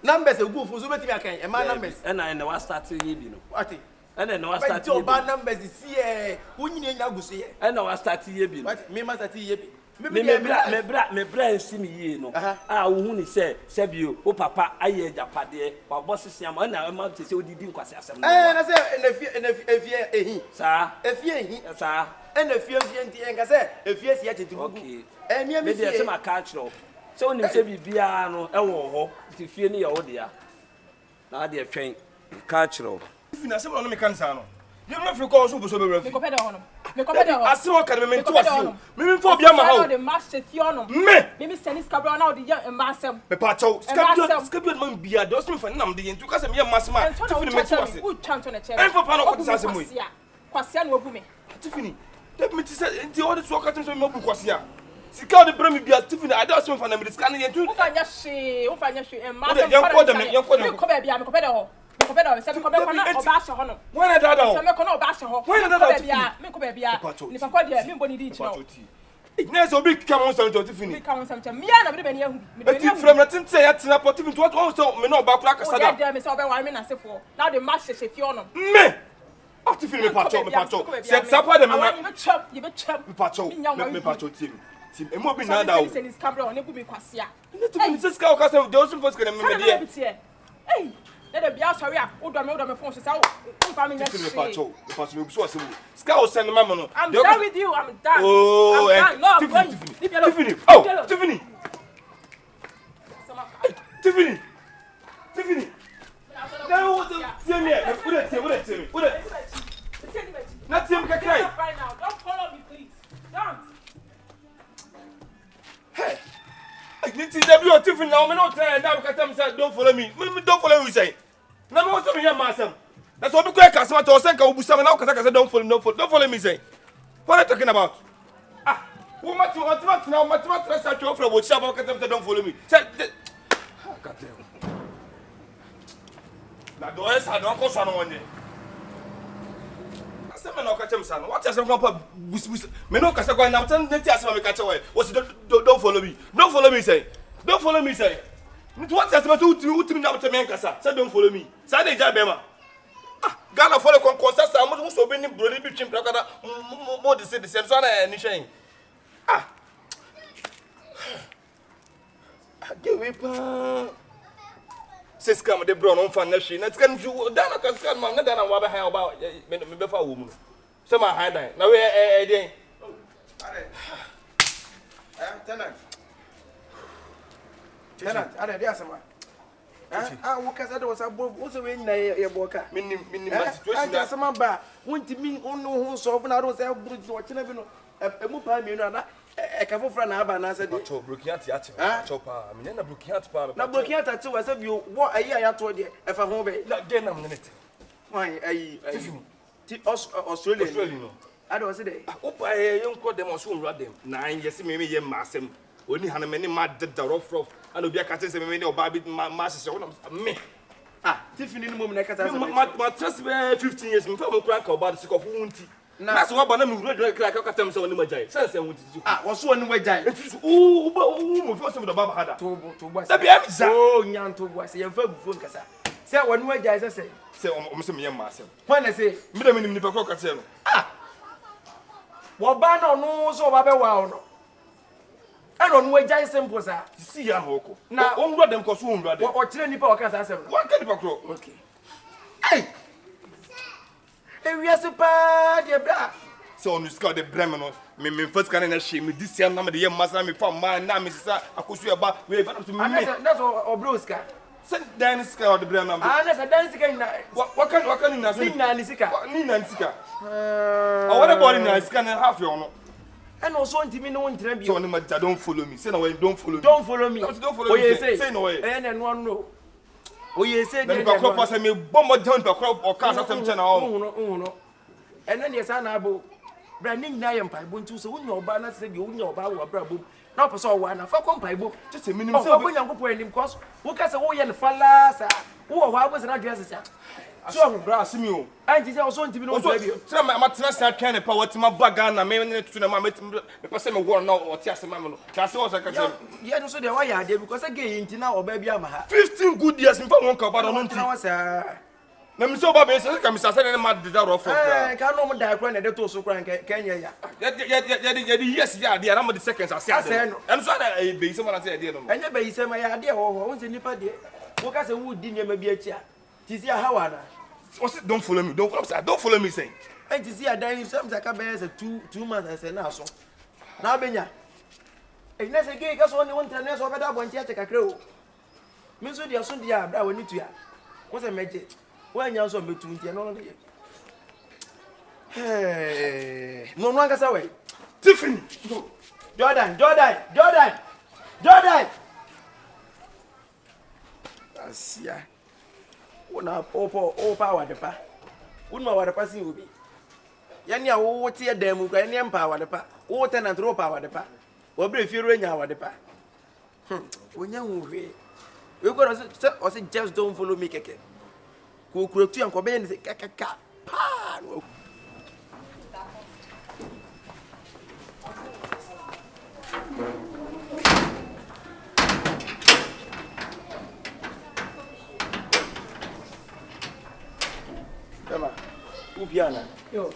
Numbers e go for so betimi akan. E ma numbers. E na wa start ye bi no. What? E na wa start ye. Ba numbers si e. Wo nyine nya guso ye. E na wa start ye bi no. What? Me ma start ye bi. Me bra nsi mi ye no. Ah wo hu ni se bio o papa aye japade wa boss siam na e ma se odidi nkwase asem no. Na se efie ehi. Sa. Efie ehi. Sa. Na efie nti enka se efie si ya chetu. Okay. Me me dey se ma catch no. Se onim se bibia no e wo ho. Ti fie ni ya wo de ya. Na de twen catch no. If na se no me kan sa no. You no free call so bo so be refi. Me kopede ho no. Me kopede ho. Ase wo ka me mentu ase. Me fo bia ma ha. The master fio no. Me send scabra na the young masem. Me pa chow. Scabra man bia do so me fa nam de yentu ka se me masema. Tifini mentu ase. Who chant on a chair? En fo pa no ko tsa se mu. Kwasia na obu me. Tifini. Let me say enti all this work at so me obu kwasia. Sika de bremi bia Tifini I don't so me fa na me scan yentu. Wo fanya hwe en masem. Yan ko dem. Me kopede bia me kopede ho. Se me kopede na oba hye ho no. When na dada ho. Se me kono oba hye ho. When na dada. Me kopede bia. Ni fa ko de me mboni di chi no. Ignes obi come on something to Tifini. Me come on something. Me na be bani ahu. Me be ni from na tinte ya tina pot Tifini what on so me no ba kura kasa da. O de me se oba ware me na sefo. Now the match hye fio no. Me. Tifini me pacho. Se sapa de me na. You be chop. Me pacho. Me pacho team. E mo bi na da o. Se ni scabra on e bu me kwasia. Tifini se ska o ka se de o so first can me me dey. Hey. Let the bia sorry o do me phone say o fa me nya. Me pacho me so ase wo. Ska o send mama no. I'm done with you. I'm done. Oh, I'm done. Tifini. Oh, Tifini. Tifini. Now what the me? What it? Not him ka kai. Right now. Don't follow me please. Don't. Hey. I need to W Tifini now. Me not try now ka tell me say don't follow me. Me don't follow you say. Na me want to me hear myself. That's what we call customer to send ka obusa me now ka say don't follow me say. What are you talking about? Ah, who much now? Much start to offer what Shabba ka tell me don't follow me. Say God damn. Na do es had uncle son one day. I said me no ka tell me son. What is some papa bus. Me no ka say go na tell neti asema me ka tell why. What don't follow me. Don't follow me say. Don't follow me say. What is some to na tell me nkasa. Say don't follow me. Say dey ja bema. Ah, Ghana follow concert am so be ni brody bi twim prakada mo de say the same so na ni hwen. Ah. Give me pa. Say scam de bro no fan na hwe. Na scan ju Dana kan scan man na Dana wa ba ha oba me be fa wo mu no. Say ma high dan. Na we den. Tenant, are there some? Wo kasa de was above wo so we nyina ye boka. Minim situation. Aja sama ba. want to mean on no so when I don't say watching every no a mupa me no a careful friend have an answer to broken at chopper. I mean, a broken at palm. Now, broken at two, I said you what a year I told you if I'm home. Not again, I'm in it. Why, Australian. I don't say, oh, I don't call them or soon run them. 9 years, maybe, yeah, massam. Only had many mad dead the rough rough, and will be a cat as many or Barbie, my master. Me. Ah, Tiffany, the moment I can my trust 15 years before crack about the sick of wounty. That's what I'm like a customer on the Majay. Sense and ah, was one way giant. Oh, first of the Baba had to oh, young to was a verb for Cassa. Say one way guys, I say. Say, almost me and myself. When I say, Madame in the Pacoca. Ah, what banner knows or Baba wow. I don't know why simple, sir. See ya, Hoko. Now, on what them cost wound, or 20 pockets. I said, what kind of a okay. Hey! We are super, dear brother. So, on the score, the Bremen, me first can shame me this year, number the year, Master, me from my name, Mrs. I could see about we have to me. That's all, Bruska. Send Dennis or the Bremen. Ah, that's a dance again. What can you see? Nina, or what about in a scan and half your honor? And also, no one tell me, don't follow me. Say no way, don't follow me. Don't follow me. Don't follow me. Say no way. And one no. Oh, you say that you crop us and me bomb down the crop or cast some channel. No. And then yes, I know. Branding Niam Pipe, so when your banner said you know about a brabo. Now, for so one, a fucking pipe, just a minimum. So when I'm going to cost, who cast away and fallas, who was not dresses. So, brass me. And it's also to be no baby. Tell my master can a power to my bagan and maybe to the person who wore no or Tias Mamma. That's all I can say. Yeah, so the way I did because again, now or baby, I'm 15 good years in one cup, but I don't know, sir. Let me so baby, so come, Mr. Senna, mad the door of I can't know that I can't do so crank, can you? Yes, yeah, the number the seconds I said. I'm sorry, I be someone I said, and never say my idea or once in the party. What as a wood didn't be a chair. Tis ya how don't follow me, don't follow me, saying. And to see a dying sometimes I can bear 2 months and say now so. Now, Benya. And that's a gay, because only one time over that one take a crow. Means with your son, dear, I will need to ya. What's a magic? When you're so between the only. Hey, no one gets away. Tiffany, Jordan. That's ya. Una power the pa. Una what the passing will be. Yanya what tear them who can empower the pa. O tenant rope power the pa. Or brief you ring our the pa. When you move, you got to say just don't follow me, Keke. Who could you and Cobain is a caca. Ubiana. Yo,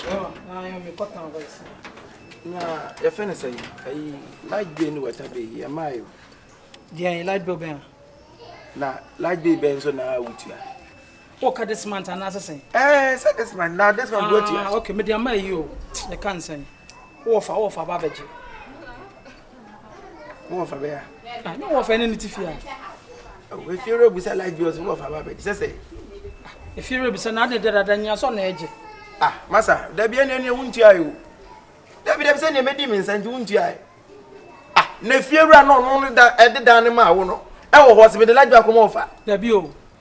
I am a cotton voice. Nah, your friend say, I like being what I be here, my. Yeah, light bill ben. Nah, like be ben so now with you. Wkhkyd this month and as I say. Say this man, now this one go to you. Okay, me dear, my you. I can't say. Offer, Babaji. Offer bear. I know of any fear. If you're with a light bills, offer Babaji. Say. If you're with another than your son edge. Ah, Massa, there be any won't you. There be any medicines and won't you. Ah, Nephew ran on only that at the Danima. I was with the light back offer. There be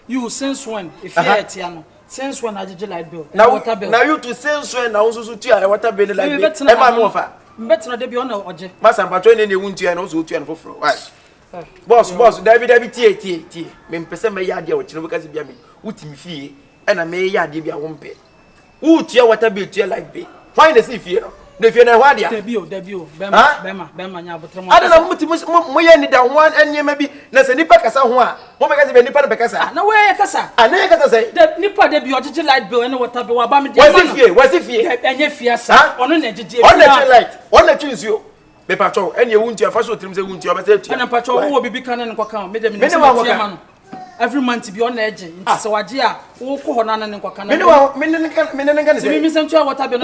you since when? If you're at Tiano, since when I did you light bill? Now you to since when I also to you, what a bill like my offer. Better not be on or Massa, but when any won't you and also to and for right. Boss, David, T. Men person may yard your children because you me. Would me fee, and I may yard give you one pay. Would you what a bit to like be? Why the sea fear? The fear what ya? Debut, Bema, I don't know what we ended down one and you may be less than Nippa Casa. What because of any part of Casa? No way, Casa. I never say the Nippa debut to light bill and what about me. Was it fear? And if yes, on an edge, on the light, on the choose you. Me patrol, and you won't your first trims, you won't your message. And a patrol will be canon and Quacan, made them minimum every month to be on edge. So, I dear, who Conan and Quacan. Minimum, what I've been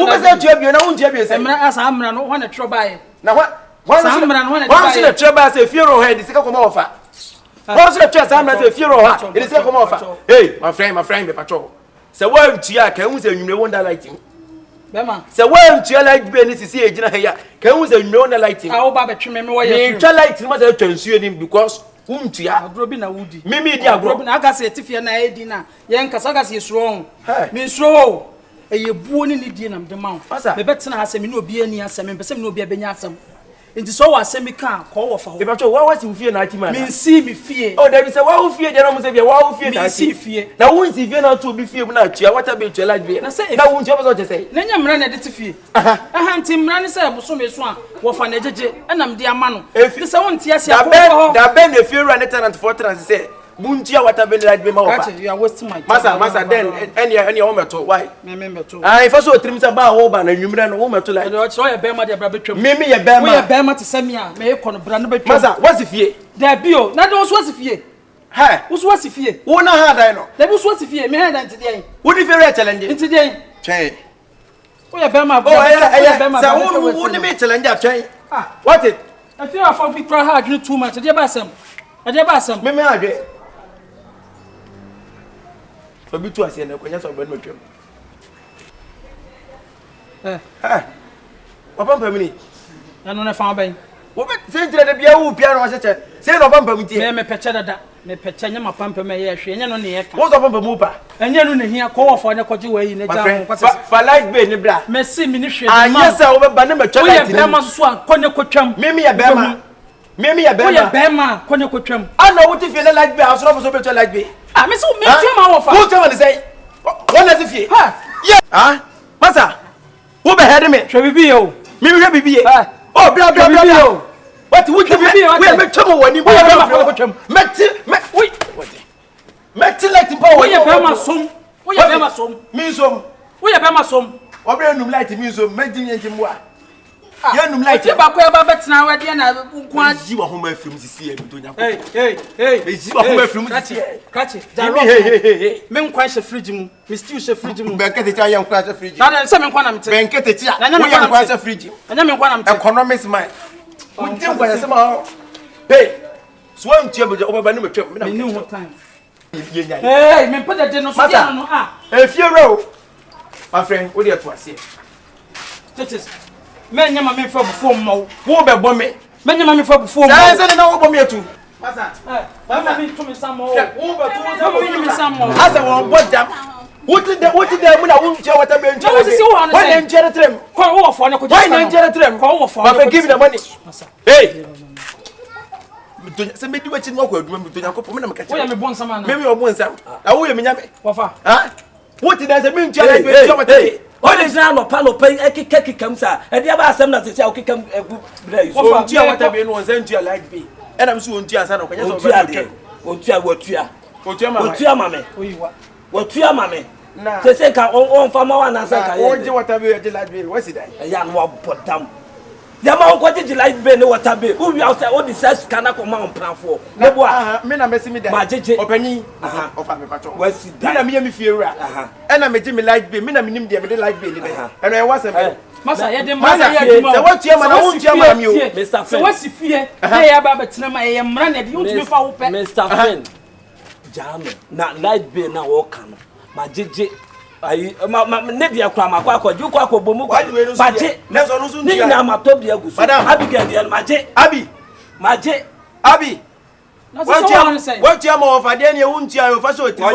as I'm not one a trouble. Now, what? Once in a trouble as a funeral head is a come offer. Once in a chest, I'm as a funeral head, it is a come offer. Hey, my friend, the patrol. So, what Chia can you say you wonder lighting? Bema. So when you like be this see agina here. Can we say no lighting? I ba betwe me wo ye. Me light must have twensuo nim because untia. Agro bi na wudi. Me di agro bi na aka se etifie na edi na. Ye nkasa aka se esuro ho. Me suro. Eye buo ni di na mde ma ho. Me betena ha se me no obi ani asem me pese me no obi abenya asem. Nti so wa asem ka ko wo fa ho. E ba cho wa wasi fie na ati man. Me si me fie. Oh there be say wa fie dey na mo say be wa fie na ati. Me si fie. Na wo si fie na to bi fie mu na atua wata be tua light be. Na wo ntia so say. Na nya mra na de ti fie. Aha nti mra ni say boso me so a wo fa na jeje enam de ama no. Ti say won tia sia ko ho. Da ben the fie run tenant for tenant say buntia wata be light be ma wo fa. You are wasting my time. Masa then any wo meto why? Me meto. Ah if so trim say ba wo ba na nwumre no wo meto light. So ye be ma de bra betwam. Me ye be ma. We ye be ma te sami a me ko no bra no betwam. Masa wasi fie. Da bio na de wo so wasi fie. Ha, wo so wasi fie. Wo na ha dai no. Da bi so wasi fie me ha dan ti dey. Wo di fere challenge. Ti dey. Twen. Wo ye be ma. Sa wo ni me challenge atwen. Ah, what it? I feel I for people hard you too much. Dey ba asem. Dey ba asem. Me adwe. So bi tu ase na kwanya so be no twem. Papa mpamini. Na no na fa ban. Wo be sentre de bia wo pia no cheche. Sei no papa mpamiti. Me peche dada. Me peche nya mapa mpam ye hwe. Nya no ne ye ka. Wo so papa mu pa. Enya no ne hia ko wo fo ne koje wa yi ne ja ho. Fa light be ni bra. Me si mi ni hwe. Anya se wo be ba ne matwa light ni. Wo ye be ma so a ko ne kotwam. Me ye be ma. Me ye be ma. Wo ye be ma ko ne kotwam. Ana wo ti fi ne light be aso no so be to light be. Ah me so me twa ma wo fa. Wo twa ma say. Wo na ti fi. Ha. Yeah. Ah. Masa. Wo be head me. Hwe bibi yo. Me hwe bibi ye. Oh bra. What would you be? We make trouble when you go to Meti light in power. We be ma som. We be ma som. Me som. We be ma som. Obi enum light me som. Medi nyi mo a. Ya enum light. Ti ba ko e ba betena wa de na nko aji wa homa afrim sisi e do nya ko. Hey. Eji wa homa afrim sisi. Kachi. Hey. Me nkwan she fridge mu. Me stew she fridge mu. Benkete tia ya nkwan she fridge. Na se me nkwan na mte. Benkete tia. Na me nkwan she fridge. Na me nkwan na mte. Economics man. We think when say hey, so I'm tell you over no metwam. Me no ho time. Hey, me put the no so dia no ah. E fie ro. My friend, what dey to ase? Churches. Me nyama me fa bufo mmo. Wo be bo me. Me nyama me fa bufo mmo. Say na wo bo me atu. Masa. Mama me to me samo. Wo be to me samo. Asa wo bo dam. What did mu na wo nche wata be nche. Why na nche trem? Ko wo fo na ko. Why na nche trem? Ko wo fo. But give me the money. Hey. Se me di wachi no ko aduma mi to yakopɔ me na me ka wo ya me bon sama na me o bon sam na wo ya me nyame wo fa ha wo ti da se me ntia like be ntia mate o de jina no pa ekekam sa e dia ba asem na se tia o kekam egu bra yi so ntia wata be no on se ntia like be e na me so ntia sa na kwanya so ba otua mame oyiwa otua mame na se ka on fa ma wa na se ka ye o je wata be je like be what is that ya no bodam Yama on kwaji light be ne water be. Who we outside all the search kana ko ma on plan for. Me boa. Me na mesi me da. Majeje. Opanyi. Ofa me pacho. Wasi da. Me na me fie wura. E na me ji me light be. Me na me nim de me de light be ni be. E no e wase me. Masa ye de masa ye de ma. Se watua ma na wo ntua ma mi o. Mr. Fen. Se wasi fie. Na ya ba betena ma ye mra na de you to fa wo pe. Mr. Fen. Jame na light be na wo kan. Majeje. Ayi ma ne dia kwa makwa ju kwa bomu kwa baje nezo no sun dia ni na ma to bia gusu Abigail dia maje abi what you am of ade ne wunti ayo fa so ti wa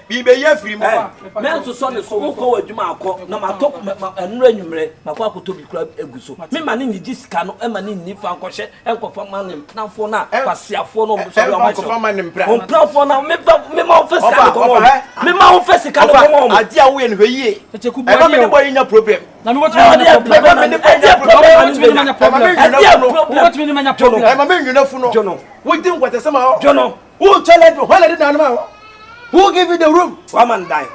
bi be ye free mo me so so ne so wo ko adwuma akọ na ma to enro anwumre makwa ko to bi kura eguso me ma ne ni sika no e ma ne ni fa nkọhye enkofa ma ne planfo na kwasiafo no so yo ma enkofa ma ne mpra on planfo na me ma office ka ko me ma office ka ko mo ade a wo ye ne hwe Kyekyeku e ma me boy nya problem na me what me problem e ma me nwuna fu no we think what some Jono who challenge me why did na who give you the room woman die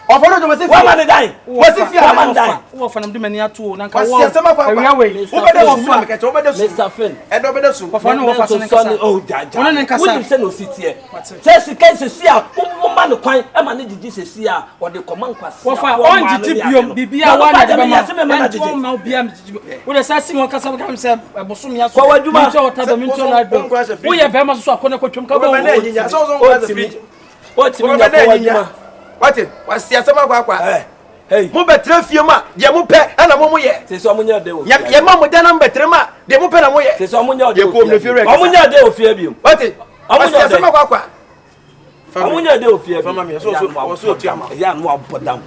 oforo jo say woman die was if you woman die wo fa nam de mani atu na ka wo area we obede wo fa me obede su Mr. Fen e do obede su fa no wo fa so nkasa oh jaja wona nkasa woni se no sitie se sika se sia wo ma no kwan e ma ne gigi se sia wo de command kwasi wo fa on gigi biom bibia wa na de ba ma bia wo de sa si won kasa ka me se bosom ya so mi so wota mi so live wo ye be ma so akone kwatwem ka ba wo na nyinya so so wo the fridge what mi na ko waduma what was sia sama kwa Hey, mo betre fie ma de mo pe na mo ye. Se so munya de o. Ye ma mo de na betre ma de mo pe na mo ye. Se so munya de o. Omunya de o fie bi. What? Omunya de kwa. Omunya de o fie bi. Fama me so tiama. Ya no abodam.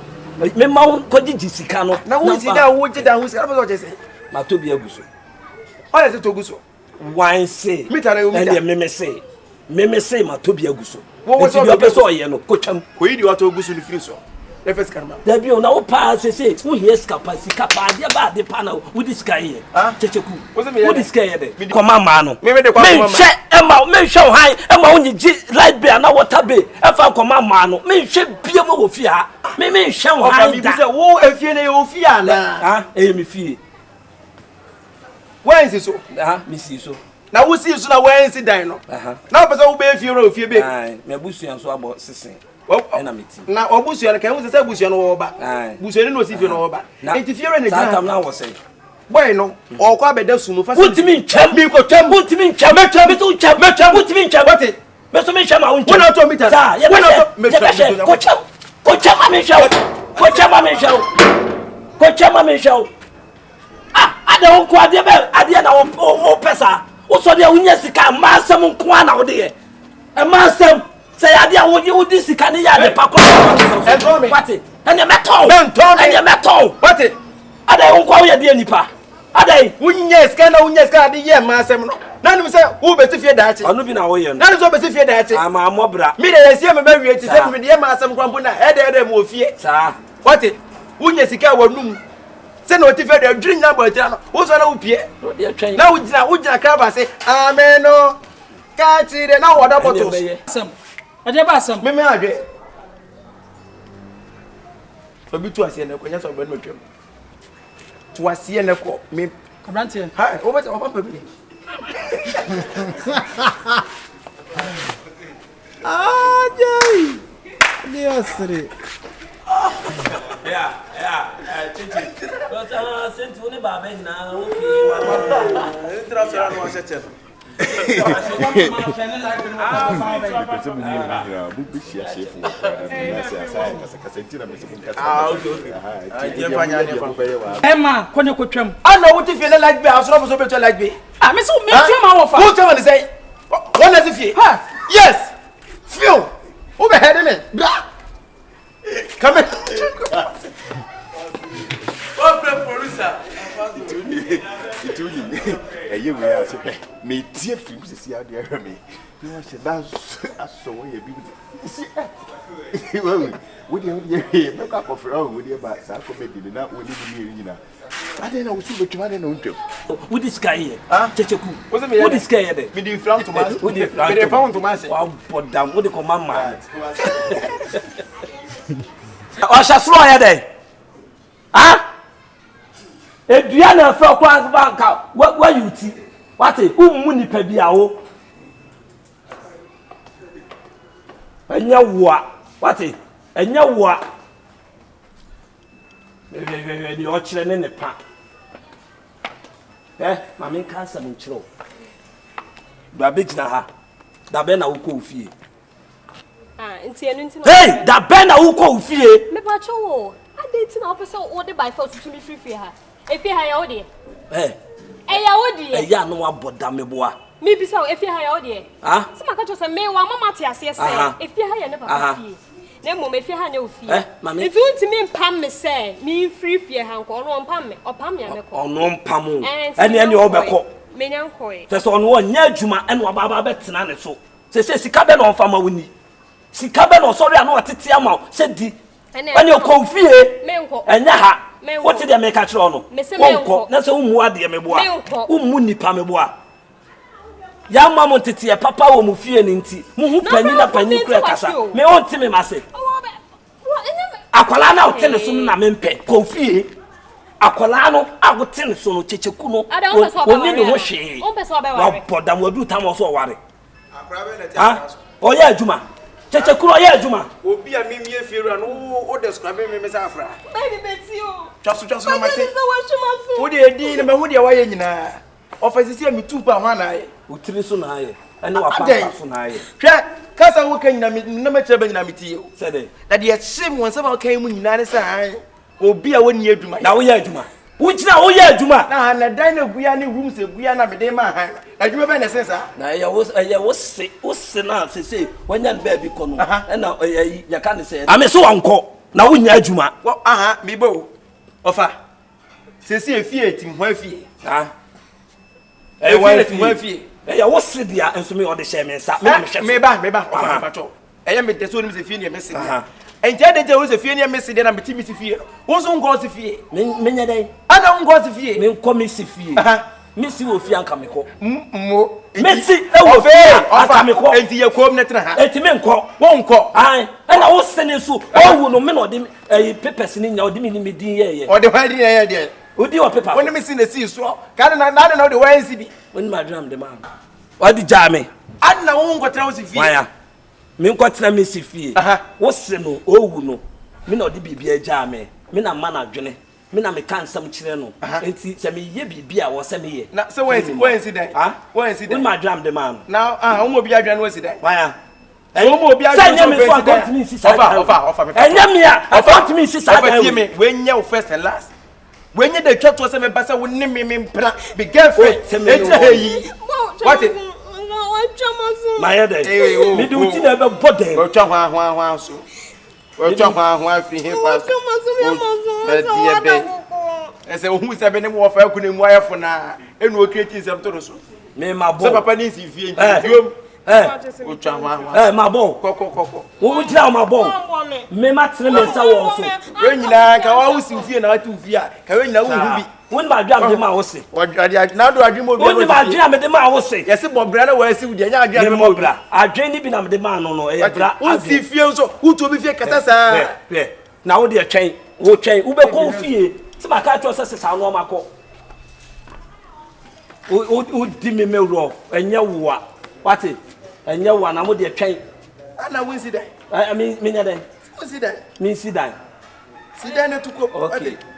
Me ma ko gigi sika no. Na wo sida wo gida wo sika so je ma to bi aguso. O ye se to guso. Wan say. Mita na yo mita. Meme say ma to bi aguso. Wo so bi so ye no ko twam. Ko yi di wa to guso ni free so. Efes karma. Da bi o na wo pa say wo here sika pa de ba de pa na wo di sika ye. Kyekyeku. Wo di sika ye de. Koma ma no. Me de kwa ma. Me hwe han e ma wo nyi light bay na water bay. E fa koma ma no. Me hwe bia mo wo fi ha. Me hwe han da. Say wo afie na yo fi ana. Me fie. Where is so? Me see so. Na wo see so na where is dan no. Na pese wo be fie ro fie be. Me busuan so abo sesen. Na meti. Na obusuan kan wo se busuan no wo ba. Busuan no si fie no wo ba. Enti fie ro na gina. Tam na wo say. Boy no, o kwa beda sumu fa. Wutimi ntwam. Mi ko twam. Wutimi ntwam. Me to ntwam. Wutimi ntwam. What? Me so me ntwam a wo ntwam. Wo na to meter. Sa, ye na ko twam. Ko twam ma me hwaw. Ko twam ma me hwaw. Ko twam ma me hwaw. Ade won ko ade be ade na wo pesa. Wo so de wunya sika ma asem nko na wo de ye. E ma asem say ade a wo di sika ne ya de pakwa. What? Ene meton. Ene meton. What? Ade won ko wo ye de nipa. Ade wunya sika ade ye ma asem no. Na nim say wo be fie da ache. Anu bi na wo ye no. Na nim so be fie da ache. Ama amobra. Me de yesie me ba wie ti say me de ye ma asem kwampo na ede mo fie. Sa. What? Wunya sika wanum. Se no ti fe de dwin na ba tira no. Wo so na wo pie. Na wo gina kraba say amen no. Ka ti de na wo da bottles. Sam. Ade ba sam. Me adwe. Obi tu asie na ko nya so be no twem. Tu asie na ko me Abrantie. ha o ba papa bi. Jay. Diosri. Yeah. Chichi. But sent to ni baba na okay. Transfer no acheche. Emma, konye ko twam. Ana wo ti fie na like be asoro so be to like be. Me so me twam a wo fa. Who tell me say? One as fie. Yes. Feel. Who be head me? Bra. Come in. What the producer? You will say, me dear friends, see how they are me. You want to dance as so way. Would you make up of your own with your back? I could be not with you. I don't know what you want to do. With this guy here, Kyekyeku. What's the What this guy here? Me do from to mass. With the pound to mass. Wow, put down what the command man. I shall slow here there. Eduana fra kwa banka wa yuti wate ummu nipa bia wo anya wa wate anya wa di o kire ne nepa ma me kan sam nchiro ba be gina ha da be na wo ko ofie nti enu nti hey da be na wo ko ofie me pa cho wo ade na opese wo de by force to me free ha efi ha ya wo de ya wo de ya no aboda meboa me bi sa efi ha ya wo de se maka cho se me wa mama te ase se efi ha ya ne papa fie na mo me efi ha ne ofie nti unti me mpam me se me free fie ha nko no mpam me opam ya me ko ono mpam ene obekọ me nya nkoi te so ono nya adwuma ene obaba betena ne so se sika be no mfama woni sika be no sorry ana otete ama se di ene ko fie me nko enya ha what did they make a trono? Wonko, na se umu ade meboa. Umu nipa meboa. Ya mama tete papa wo mu fie ni nti. Muhu pani na pani kura kasa. Me onti me mase. Akwala na otene so na mempe. Ko fie. Akwala no agotene so no Kyekyeku no. Oni ne ho hwe. Wa podam wadu tam so ware. Akra be na ti. Oya adwuma. Kyekyeku oya adwuma. Obi a memie fiera no o describe me say afra. Baby beti o. Twaso no mate. Wo de edi na me wo de wa ye nyina. Office me tupa ho na ye. Utiri so na ye. Ene wa papa so na ye. Hwe kasa wo kan nyina me na me kyereba nyina me tie o. Sede. Na de ye hye mo nsa ba kan mu nyina ne sai. obi a woni adwuma na wo ye adwuma wo kira wo ye adwuma na dan na guya ni rooms guya na mede ma han adwuma be na sensa na ya wo se na se wanya ba bi ko no na ya ka ne se ame so wanko na wo nya adwuma mi bo ofa se efie tim ho afie ho afie ya wo se dia enso me ode hye me nsa me ba ofa pacho me de so ni se fie ni me se dia enti de wo se fie ni me se dia na me ti mi se fie wo so ngo se fie me nya dai ana ngo se fie me ko mi se fie me si wo fie anka me ko mo me si e wo fie anka me ko enti ye kom na tena ha enti me nko wo nko ai ana wo se ne so o wu no me no de papers ni nya ode me ni me din ye ode wa din ye de odi wa paper woni me si na si so ka na ode wa si bi woni ma drum de man odi jame ana wo nko tena wo si fie waya me nko tena me si fie wo se no o wu no me na ode bibia jame me na ma na dwene me na me kan sam kire no enti se me ye bibia wo se me ye na se wo si dan woni ma drum de man na wo mo bia dwan wo si dan waya wo mo bia dwan wo si dan ofa enya me a ofa me si sa dan we nya wo first and last we nya de twato se me ba se wo ne me mpra be girlfriend eyi what my head me do ti na be bodem o twa hwa so o twa hwa fi he fast ese o hu se be ne mo fa ku ne mu ayefo na enu o create sem to so me ma bo se papa ni si fie ntiom o twa hwa ma bo koko wo tira ma bo me ma tire me sa wo so we nyina ka wa usi fie na atu fie a ka we nyina wo hu bi won ma dwam de ma wo se na do adwem obi won ma dwam me de ma wo se yesi bobra na wa si wudi anya adwem me bobra adwen ni bi na me de ma no e bra usi fie so utu obi fie kasa sa na wo de twen wo be fie se ma ka tro se sa no ma ko o di me ro enye wo a wate enye wo na mo de twen ana won si dan me nya den si dan me si dan ne tuko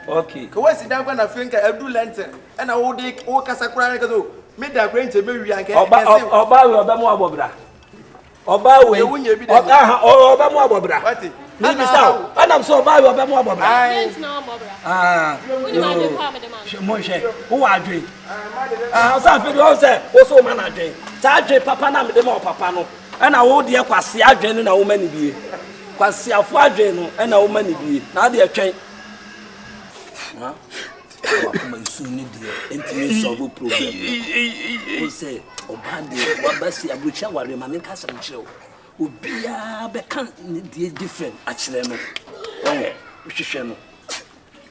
okay ko wasi dan kwa na finka edu lenten ana wo de wo kasa kura na kazo me da kura nche me wi anke oba we oba mu abobra oba we oba mu abobra wate ni bi saw ana so oba we oba mu abobra yes na abobra woni ma de pa me de man mo she wo wa adwen sa fe do say wo so ma na adwen sa adwen papa na me de ma papa no ana wo de kwase adwen na wo ma ni bie kwase afo adwen no ana wo ma ni bie na de atwen wakuma isuni die intimi solve problem o say obande wabasi abucha ware ma nka sam kire obia be kan die different a kire no hwehwe no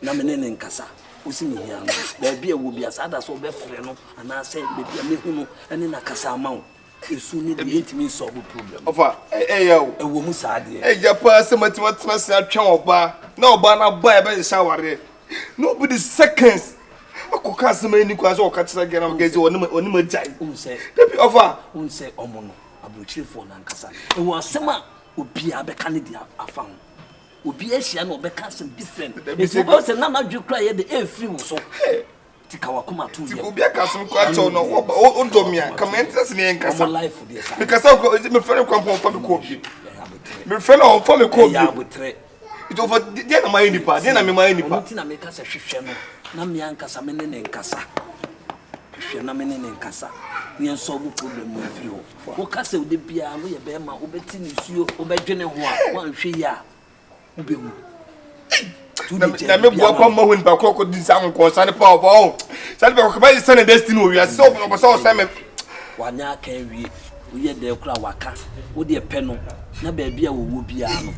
na menene nkasa osi ni hia no ba bia wo bia sada so be frɛ no ana say be bia mehu no ene na kasa amawo isuni die intimi solve problem ofa yo ewo mu saade japa se matima se atwa oba na oba na ba e be shaware nobody seconds akoka sema ni kwa so okatira gena mgezi oni majai unse debi offer unse omono abrochirefo na nkasa e wo asema obi abeka ne dia afan obi ahia na obeka some different e wo se na madwekra ye de e free wo so tika wakoma tu ye obi aka some kwa cho no o domia kama interest ne nkasa life dia because me friend kwa pon me ko bi me friend on for me ko bi ya botre ito for dia na mai nipa dia na me mai nipa ntina me kasa hwehwe no na me ankasa me ne nkasa hwehwe na me ne nkasa ni solve problem mo firi wo kasa wo de bia no ye be ma wo beti ni suo wo be dwene ho a wan hwe ya wo be hu na me bo kwa mo hu nipa ko di sa nko sa ne pa o sa ne ko ba isa ne destiny wo wi so so sa me wanya kan wi wo ye de kura waka wo de pe no na ba bia wo bia no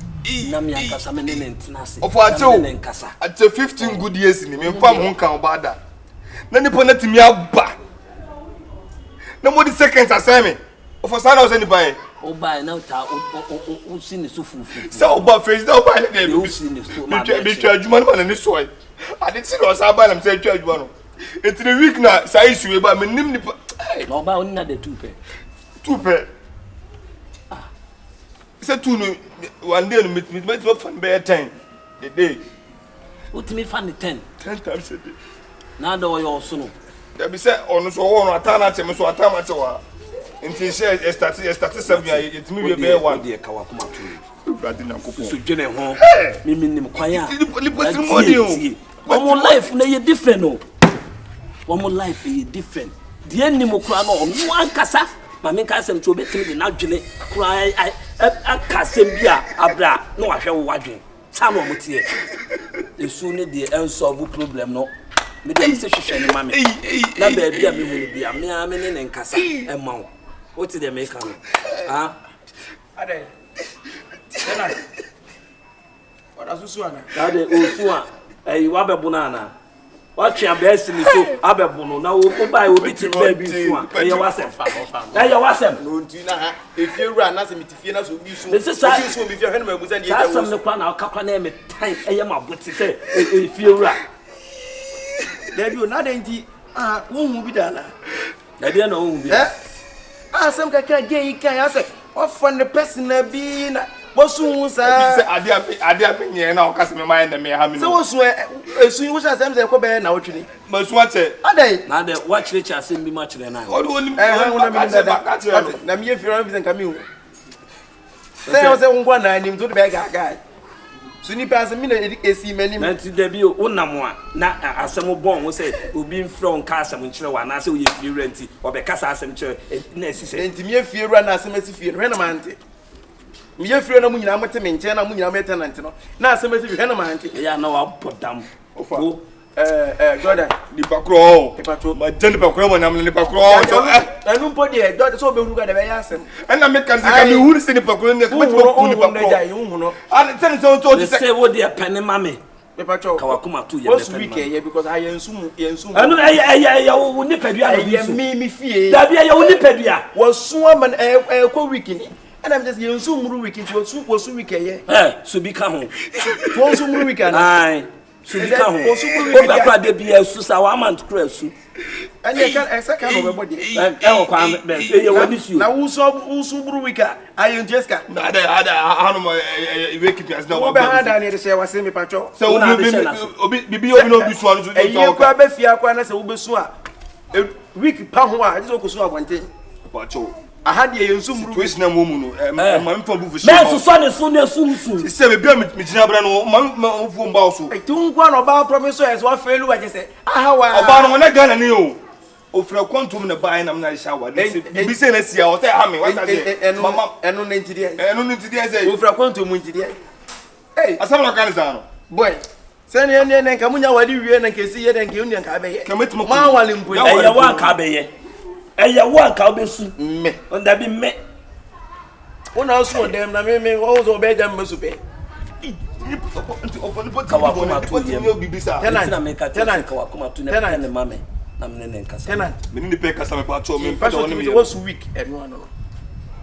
na me ankasa me ne ntenase ofo ate 15 good years ni me fam ho kan obada na nipo na timi aba na mo di seconds asemi ofo sana o se nipa e oba na ta o si ni so fufu so oba face da oba le dey o si ni so ma be twa adwuma no na ni so ai ade ti no sa ba na me se twa adwuma no enti the week na sa isu e ba me nim nipa na oba oni na de tupe say two no one day no me fan be 10 a day what me fan 10 times a day na do yo so no there be say ono so wo no atana che me so atama che wa nti say start 7 ya it me be 1 dey ka wakoma to Brother Nanko. So Jenny home. Nim kwaya. One life na ye different no. One life is different. The end mo kura no one kasa. Mama kasem to betimi na dwene kura I kasem bia abra no ahwe wo wadwen. Sam o motie. Esu ne the unsolved problem no. Me dem se hwehwe ni mama. Na ba bia me hu bia me a me ne nkasa e ma wo. What did they make am? Ah? Ade. Tena. What asusu ana? Ade osu a. Eh wa bebuna na. What you best in so abebono na wo buy obi ti baby so a. Eh wasem. Na ya wasem. No ntina ha. Efie wura na se mitifie na so obi so. Obi so obi fie hwe na mabuza ni eja wo. Asem ne kwa na akakwa na me time eye maboti se efie wura. Debi o na de nti wo hu bi da na. Debi na wo hu bi. Asem kaka gay kai ase ofan the person na bi na bosu sa say ade nye na o kase me mind me ha me so so esu wo asem ze ko be na wotwini masu ache adai na de watch le cha asem bi ma kire na o do ni na me yefira no ka me hu say o se ngwa na anim to de be gaga so ni pass me na esi manim na ti de bi o nam a na asem bon wo say obi mfro nka asem nkire wa na say o ye fie renti o be kasa asem kire na esi say enti me yefie ra na asem esi fie hwe na mante me yefie na mu nyina mate me nche na mu nyina mate tenant no na asem esi hwe na mante ya na wa podam o Jordan ni pakro ma jeni pakro mo nam ni pakro so enu mpo de Jordan so be huru ga de be yasem na me kan se ka me huru se ni pakro ni ka me ko ni pakro an ten so to say wo de pen mame Pepacho kawakuma tu ye was week ye because I yensumu anu ya wo ni padua no bi so me fie da bia ya wo ni padua was so man ko week ni and I'm just yensumuru week it was week ye so bi ka ho to so muru week ai so bi ka ho o be kwa de bia su sa wa man kra su and you can exactly no be body e kwa be say ye wani su na usu muru week ayon jeska na ada hanu mo Wkhkyd as na wo be hada ni de say wase me pacho so obi bibi obi no bi su anu so e ye kwa be fia kwa na say wo be su a week pa ho a je so abonten pacho ahade yensumuru twist na momu no ma me fa bu fushi me so so ne so ne sumsu se be bia me gina bra no ma ofu mba so tunkwa no ba promise as wa felu wa je say ahawa oba no na Ghana ni o ofra kwantum na bae na na shawa bi se na sia o say ha me what say mama enu ntidie say ofra kwantum ntidie asam na kan sa no boy se ne nka munya wali wie na nka si ye nka unya nka be ye ma wali mpo ya wa nka be ye eya wa nka obesu me onda bi me ona so dem na me o zo be jam mesu be kawakuma tu ye bibisa tena me ka tena kawakuma tu ne mame na me ne nkasa tena me ni pe kasa me pa cho me pa so me was week eno ano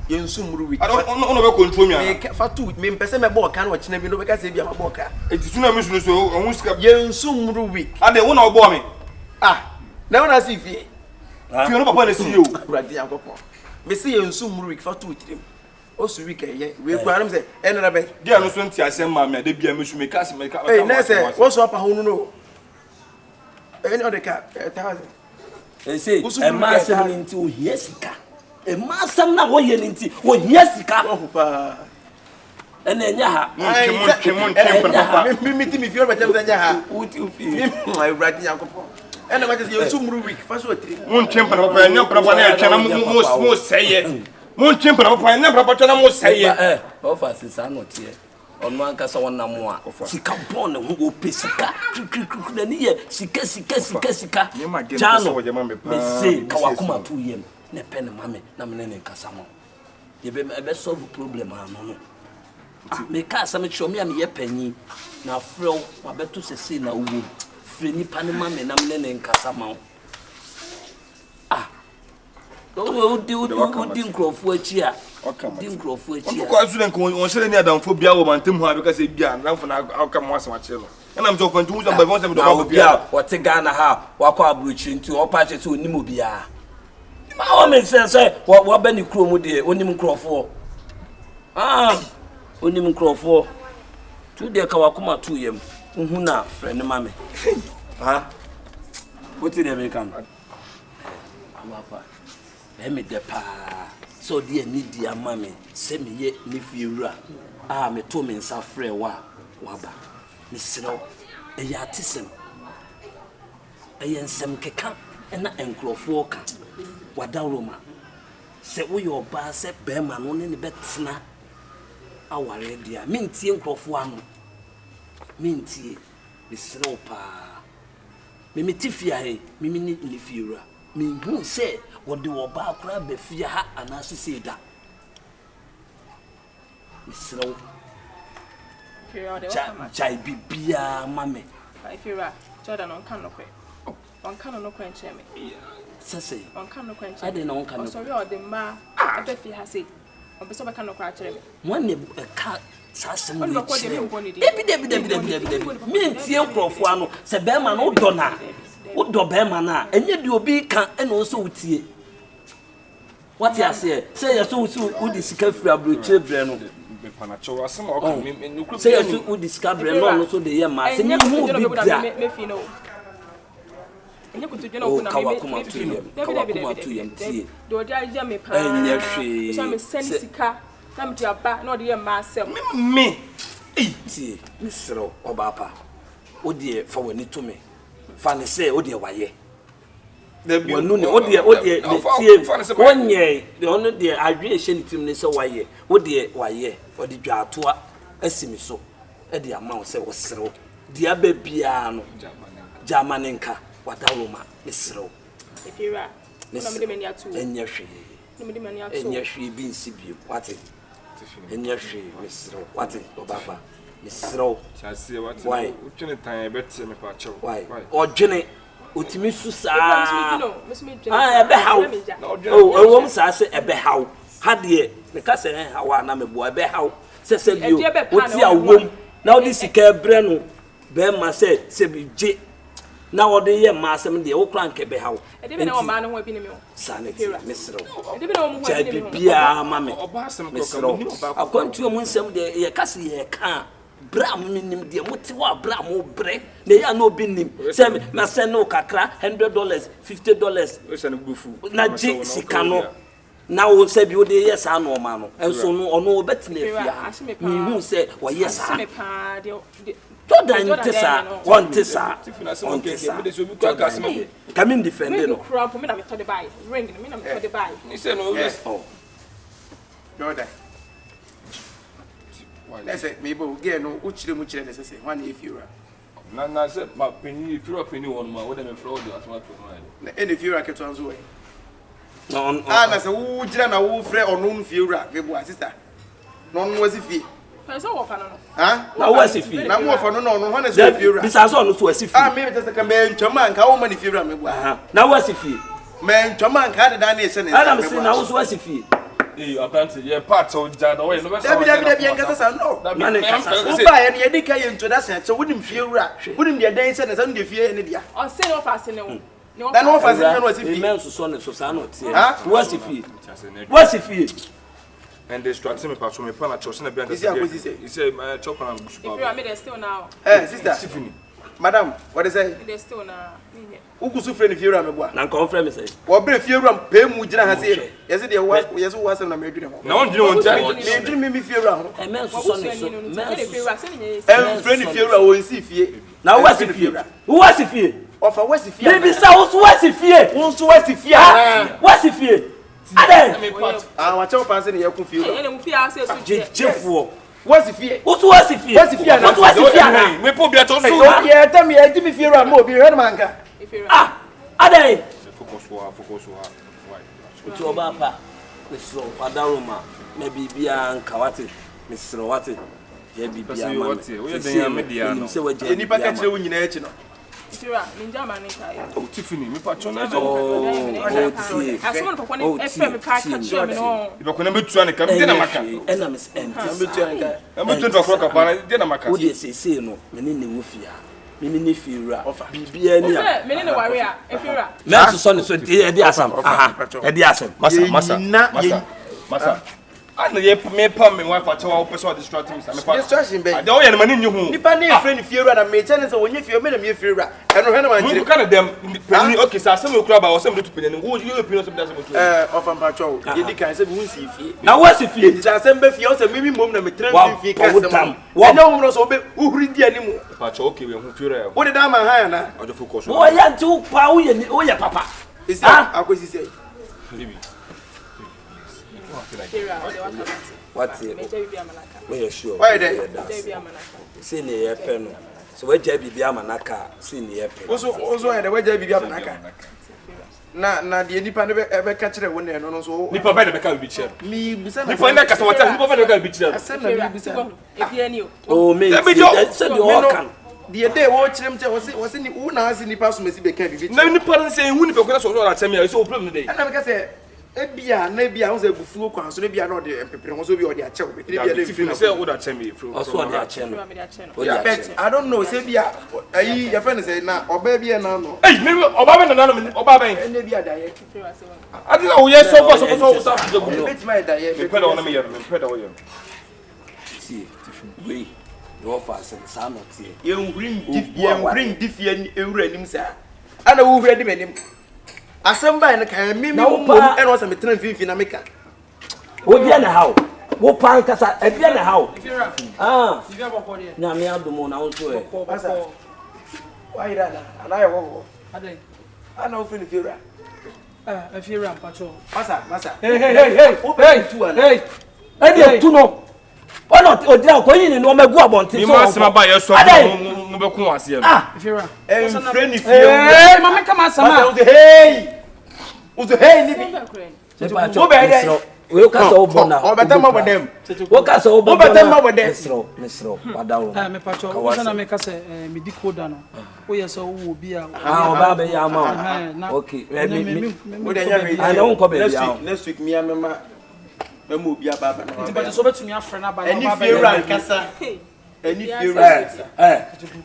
yensumuru week ono be control me me fa tu me pese me bo ka na china bi no be ka se bia ma bo ka eti suna me sunu so ohun sika yensumuru week ade wo na obo me na ona si fie fie no papa na si o urade akoko me se yensumuru week fa tu tirim o su week ye we kwa na me se enra be dia no so nti asem ma me de bia me su me ka se me ka na se wo so pa ho no any other car 1000 say e ma asem ni nti o hie sika e ma asem na wo ye ni nti o hie sika opa ene nya ha papa me ti mi fio be tem nya ha uti ufi my urade yakoko ene ma je yensumuru week fa so tiri mon tempo na papa nya papa na etwa na mo seye mon tempo na papa nya papa twa na mo seye o fa sisa no tie onu anka so wona mo a sika bon ne ho opesika na ni ye sika jano me se kawakuma tu yem ne pen mame na me ne nkasa mo ye be solve problem no me ka sa me cho me am ye panyi na frel ma beto sese na uwo fre ni pa ne mame na me ne nkasa mo do di nkrofo achi a di nkrofo achi a ko student ko won sele ni adamfo bia wo mantem ho abeka se bia adamfo na aka mo asem achi lo na me so kwantu mo ba won se me do ba bia o te Ghana ha wakọ abruchi nti o pa che se onimo bia ma o me se wo ba ni kro mu de onim nkrofo onim nkrofo tu de ka wakoma tu yem hu na frɛ ne mame what did they make am papa me de pa so dear need dear mammy, send me yet Nifura. Ah, me to me in Safre waba. Miss Snow, a yatism. A yansem keka, and not encrofoka. Wadaruma. Say, we your bar set bearman on any bet sna. Our dear, minty and crofwano. Minty, Miss Snow pa. Mimi tifia mimi ni Nifura. Me who say what do oba crab be fear ha and as say that. Miss Row Chai bibia mammy. If you're right, Jordan on canoe. One canoe quench me. Say, one canoe quench. I didn't know can sorry or the ma. I bet he has it. On the summer canoe cratch. One a cat. Sassam, Minty and Crofano, Saberman, old Donna, what do Bermana, and yet you'll be can and also tea. What you say? Say a so would discover children. Say a would discover and also the young man. And you won't be there. And you could do Kawakuma to him. Kawakuma to him. Do a jam me, and yes, she sends car. Come to your back, not dear myself. Me, see, Miss Row or Papa. Oh dear, forward it to me. Fanny say, oh dear, why? The noon, oh dear, 1 year, the only dear aggregation to me so why, oh dear, why, or the jar to a esimiso, a dear mouse was so. Dear babiano, Jamanenka, what a woman, Miss Row. If you're right, and yes, and yes, she been Sibu, what it. And yes, she, Miss Row, what it, Papa, Miss Row. Why? Why? Or Jenny, Utimisus, I bet how. Oh, a woman's I say a bet how. Had ye, the castle, how I am a boy, bet how. Says you, what's your womb? Now this is Breno. Ben must say, Sebi J. Now the year master the old crank be how. I didn't know a man who had been a sanity, Miss Row. I didn't know Bia, Mammy, or Miss Row. I've gone to a moon some day, a cassie, a car. Bram, minim, dear, what Bram will break. They are no binning. Sam, Master no cacra, $100, $50. Listen, Bufu. Not Jake Sicano. Now will say you the yes, I know, man. And so no better. Me who say, well, yes, I Jordan Tessa, one Tessa, on Tessa. Come in defending. Crop, me, I'm to the buy. Ring, me, I'm to the buy. He said, no, yes, oh. Jordan. Let's say, maybe we'll get no much as I say, 1 if you are. Nana said, my penny, if you're a penny on my wooden fraud, that's what and if you're a cat's way. No, I said, who Jana will fret or noon fura, my sister. None was if he. Huh? Now, what's if you? I'm more for no one is if you're. This is all to a if I maybe just a command to man, how many if you're. Now, what's if you? Man, to man, had a donation. I'm saying, I was what's if you. Apparently, you're part of that away. No, buy any education introduction, so wouldn't feel right. Wouldn't be a day sentence and if you're any idea. Or say no fast in the then what was if he meant to son of Susano? What's if he? What's if he? And they struck me part from a pan chosen a band. He said, my chocolate. If you are made still now, sister, Madam, what is it? They're still now. Who could suffer if you're a non confirm say. What if you're a pay Mujina has it? Yes, it was, yes, was an American. No, you don't dream me if you're around. And men so son and friend if you're a see. Now, what's if you? Who was if you? Of a West if you? Baby, South West if you? Who's West if you? What's if you? I want to pass in your confused. What's if you? What's if you? What's if you? What's if you? We put beer to you. Yeah, tell me, I give if you're a more be red man. Ah, Ade. Focus. With your papa, Miss Fadaruma, maybe Bia and Kawati, Miss Rawati. Yeah, be Bia. We say what you can't do in your Oh, Tiffany, me patronize. Oh, as someone for one FM package, you're going to try to come in a maca. And I'm empty. I'm going to talk about dinner maca. Would you say no? Menini Mafia. Mini Fira. BBN. Menini warrior. If you're a man, son, so dear, Assam. Aha, Eddie Assam. Massa. And me pam me wife at all person distracting me. Distraction be. I don't hear money in you. Nipa na friend Fiora na me chane say wonye Fiora me na me Fiora. Eno hwe na man You kind of them okay sir say me kura ba o say me to pin who you opinion say that offer patrol. You di kan say me won si fie. Na wo si fie. Di say be fie o say me mom na me tram fie ka say. Ena wo no so be uhuri di animu. Patrol okay we hu Fiora. Wo de da man han na. I just focus. Wo ya nti pa wo ye papa. Isi akwesi say. What's it? Where sure? Why there? See near pen. So where Jabby Biamanaka, see near pen. Also, and where Jabby Biamanaka. Na the nipa never catch the one and also. Nipa better become bitch. Me, you find that customer, Nipa better become bitch. I said, if you knew. Oh, me, said you all can. The day watch them was in the one house in the past, Messi Beckham. No, Nipa say, who Nipa was all that time, so problem today. And I say, Ebia, maybe I was a buffalo, so maybe I know the people also be on their channel. Maybe I didn't say what that channel from. Also on their channel. I don't know, Sebia, your friend say now, or baby and now. Hey, maybe Obama and Obama, and maybe I die. I don't know, yes, so far, it's my diet. Depend on me, depend on you. See, we, your fast and son of tea. You bring different uranium, sir. I know who ready him. Asamba na kan me and was a metran fin na meka. Wo bia na hawo. Wo pan kasa e bia na hawo. Ah. Na me adumo na wonso e. Asa. Why da na? Ana ye wo. Adai. Ana wo fin fiura. A fiura pacho. Masa. Hey. Hey. E dey tu no. Ona odira ko yin ni no megu abonte so. Mi ma sema ba ye so mo be kun ase em. Ah, fiura. Friend fiura. Hey, mama come sama. Hey. Uzo hey ni bi. Wo be dey. We ka so bo na. O beta ma bodem. Wo ka so bo. O beta ma bodem. Mesro. Wadawo. Ah, me pacho. Wo na me ka se me di koda no. Wo ye so wo bi a. Ah, o ba be ya ma. Okay. Wo dey nya we. Ah, na won ko be ya. Next week me amema memo obi ababa na. Ti pacho so betumi afre na ba. Any fiura nkasa. Any fiura.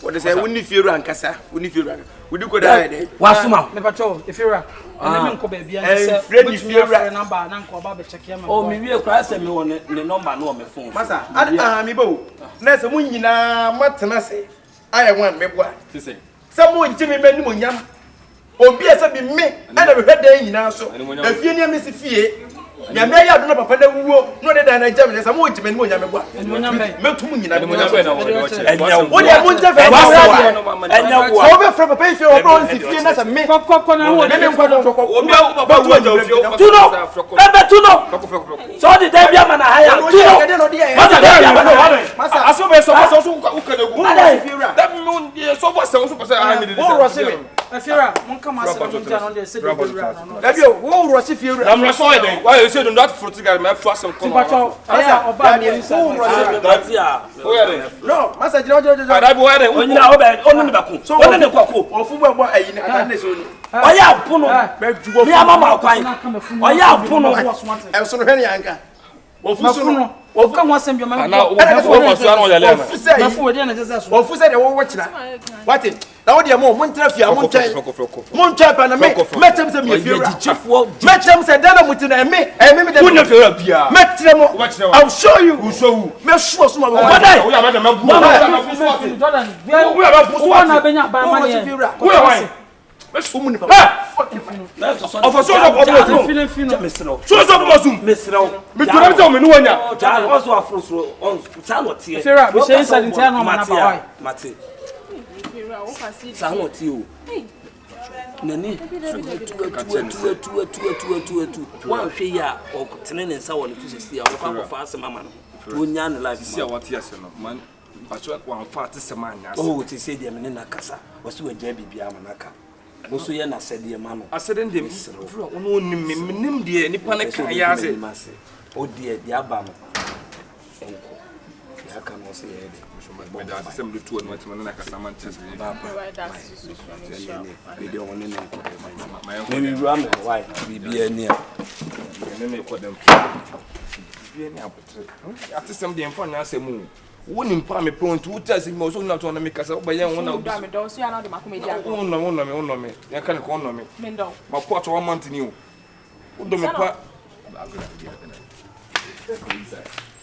What they say we ni fiura nkasa. We ni fiura. We do ko da dey. Wasuma. Me pacho, e fiura. Ene me nko ba bia say betumi afre na ba na nko ba be check am. Oh, me wie kra say me won ne number no me phone. Masa, me bo. Na se mu nyina matena se. Aye wan me boa. Say. Se mu nje me mani mo nyam. Obi ese bi me ana be hweda nyina so. Afie ni amesi fie. Ya me ya do na papa na wuwo. No de da na jam ne se mu nje me ni mo nyam me boa. Metum nyina mo nyam. Wo de mu nje fe. Enya wo. So be fra papa fie obo nsi fie na se me. Kokko na wo. Me nkwa do. Obi a papa wo ja fie. Tuno. Ebe tuno. So the day bia mana haya. Tuno. Masa day bia mana. Masa aso be so ukadegu. Ada fiura. That me so what so I need this. Wo rose me. Fiura, mon kama se mo ntia no de se de fiura no. Dabi o, wo rose fiura. I'm not so then. Why you say do not fruit guy me fast some come. Pacho, aya oba mo ni sa. That's ya. No, masa jina ojo. Ada bo where onyina oba onu ne bako. Onu ne kwako. Ofu bo ayi ni aka ne so ni. Oya apuno. Me amama kwan. Oya apuno. E so no hwe ni anka. Ofu so no. Ofu ka ho asem bi ma. Na ofu so anu ya le na. Ofu we de na sese so. Ofu se de wo kira. Wati. Na wo de mo ntra fia mo ntwan. Mo ntwan pa na me. Metem se me fiura. Metem se dana mutina me. Me de. Who na fiura bia. Metre mo. I'll show you. Who show you? Me show so ma. Who ya me bu. Jordan. Who ya bu. Who na benya ba ma ne. Who ya why? Umu ni pa. Of so Mesro. So Mesro. Me to na tell me no anya. Ja also afro on channel tie. Fiura, we say inside the no na ba why. Mate. Fiura, wo ka si. Channel tie o. Nani. Tu. Wan hwe ya o tene ne nsa won to sisi a o kwa fa asem ama no. To nya ne life. See what yes no man. Pacho wan fa te sema anya. Oh, ti say dem ne na kasa. Wo se we ja bibia manaka. Muso ye na sede ma no. Asede dem. Fura ono nim de nipa ne kan ya se. O de aba no. Enko. Ya kan o se ye de. But that system do two and what man na kasa man test. We dey on ne nko. Me wi am why bibia ni a. Me ko dem. Bibia ni apotre. Ati sem de enfo na asemu. Woni mpa me point wo test me so na to na me kasa wo ba ye wona wo. Me do so ya na de makomedia. Wona me. Ya kan ko wona me. Me do. Ma ko to 1 month ni o. Wo do me pa. Inside.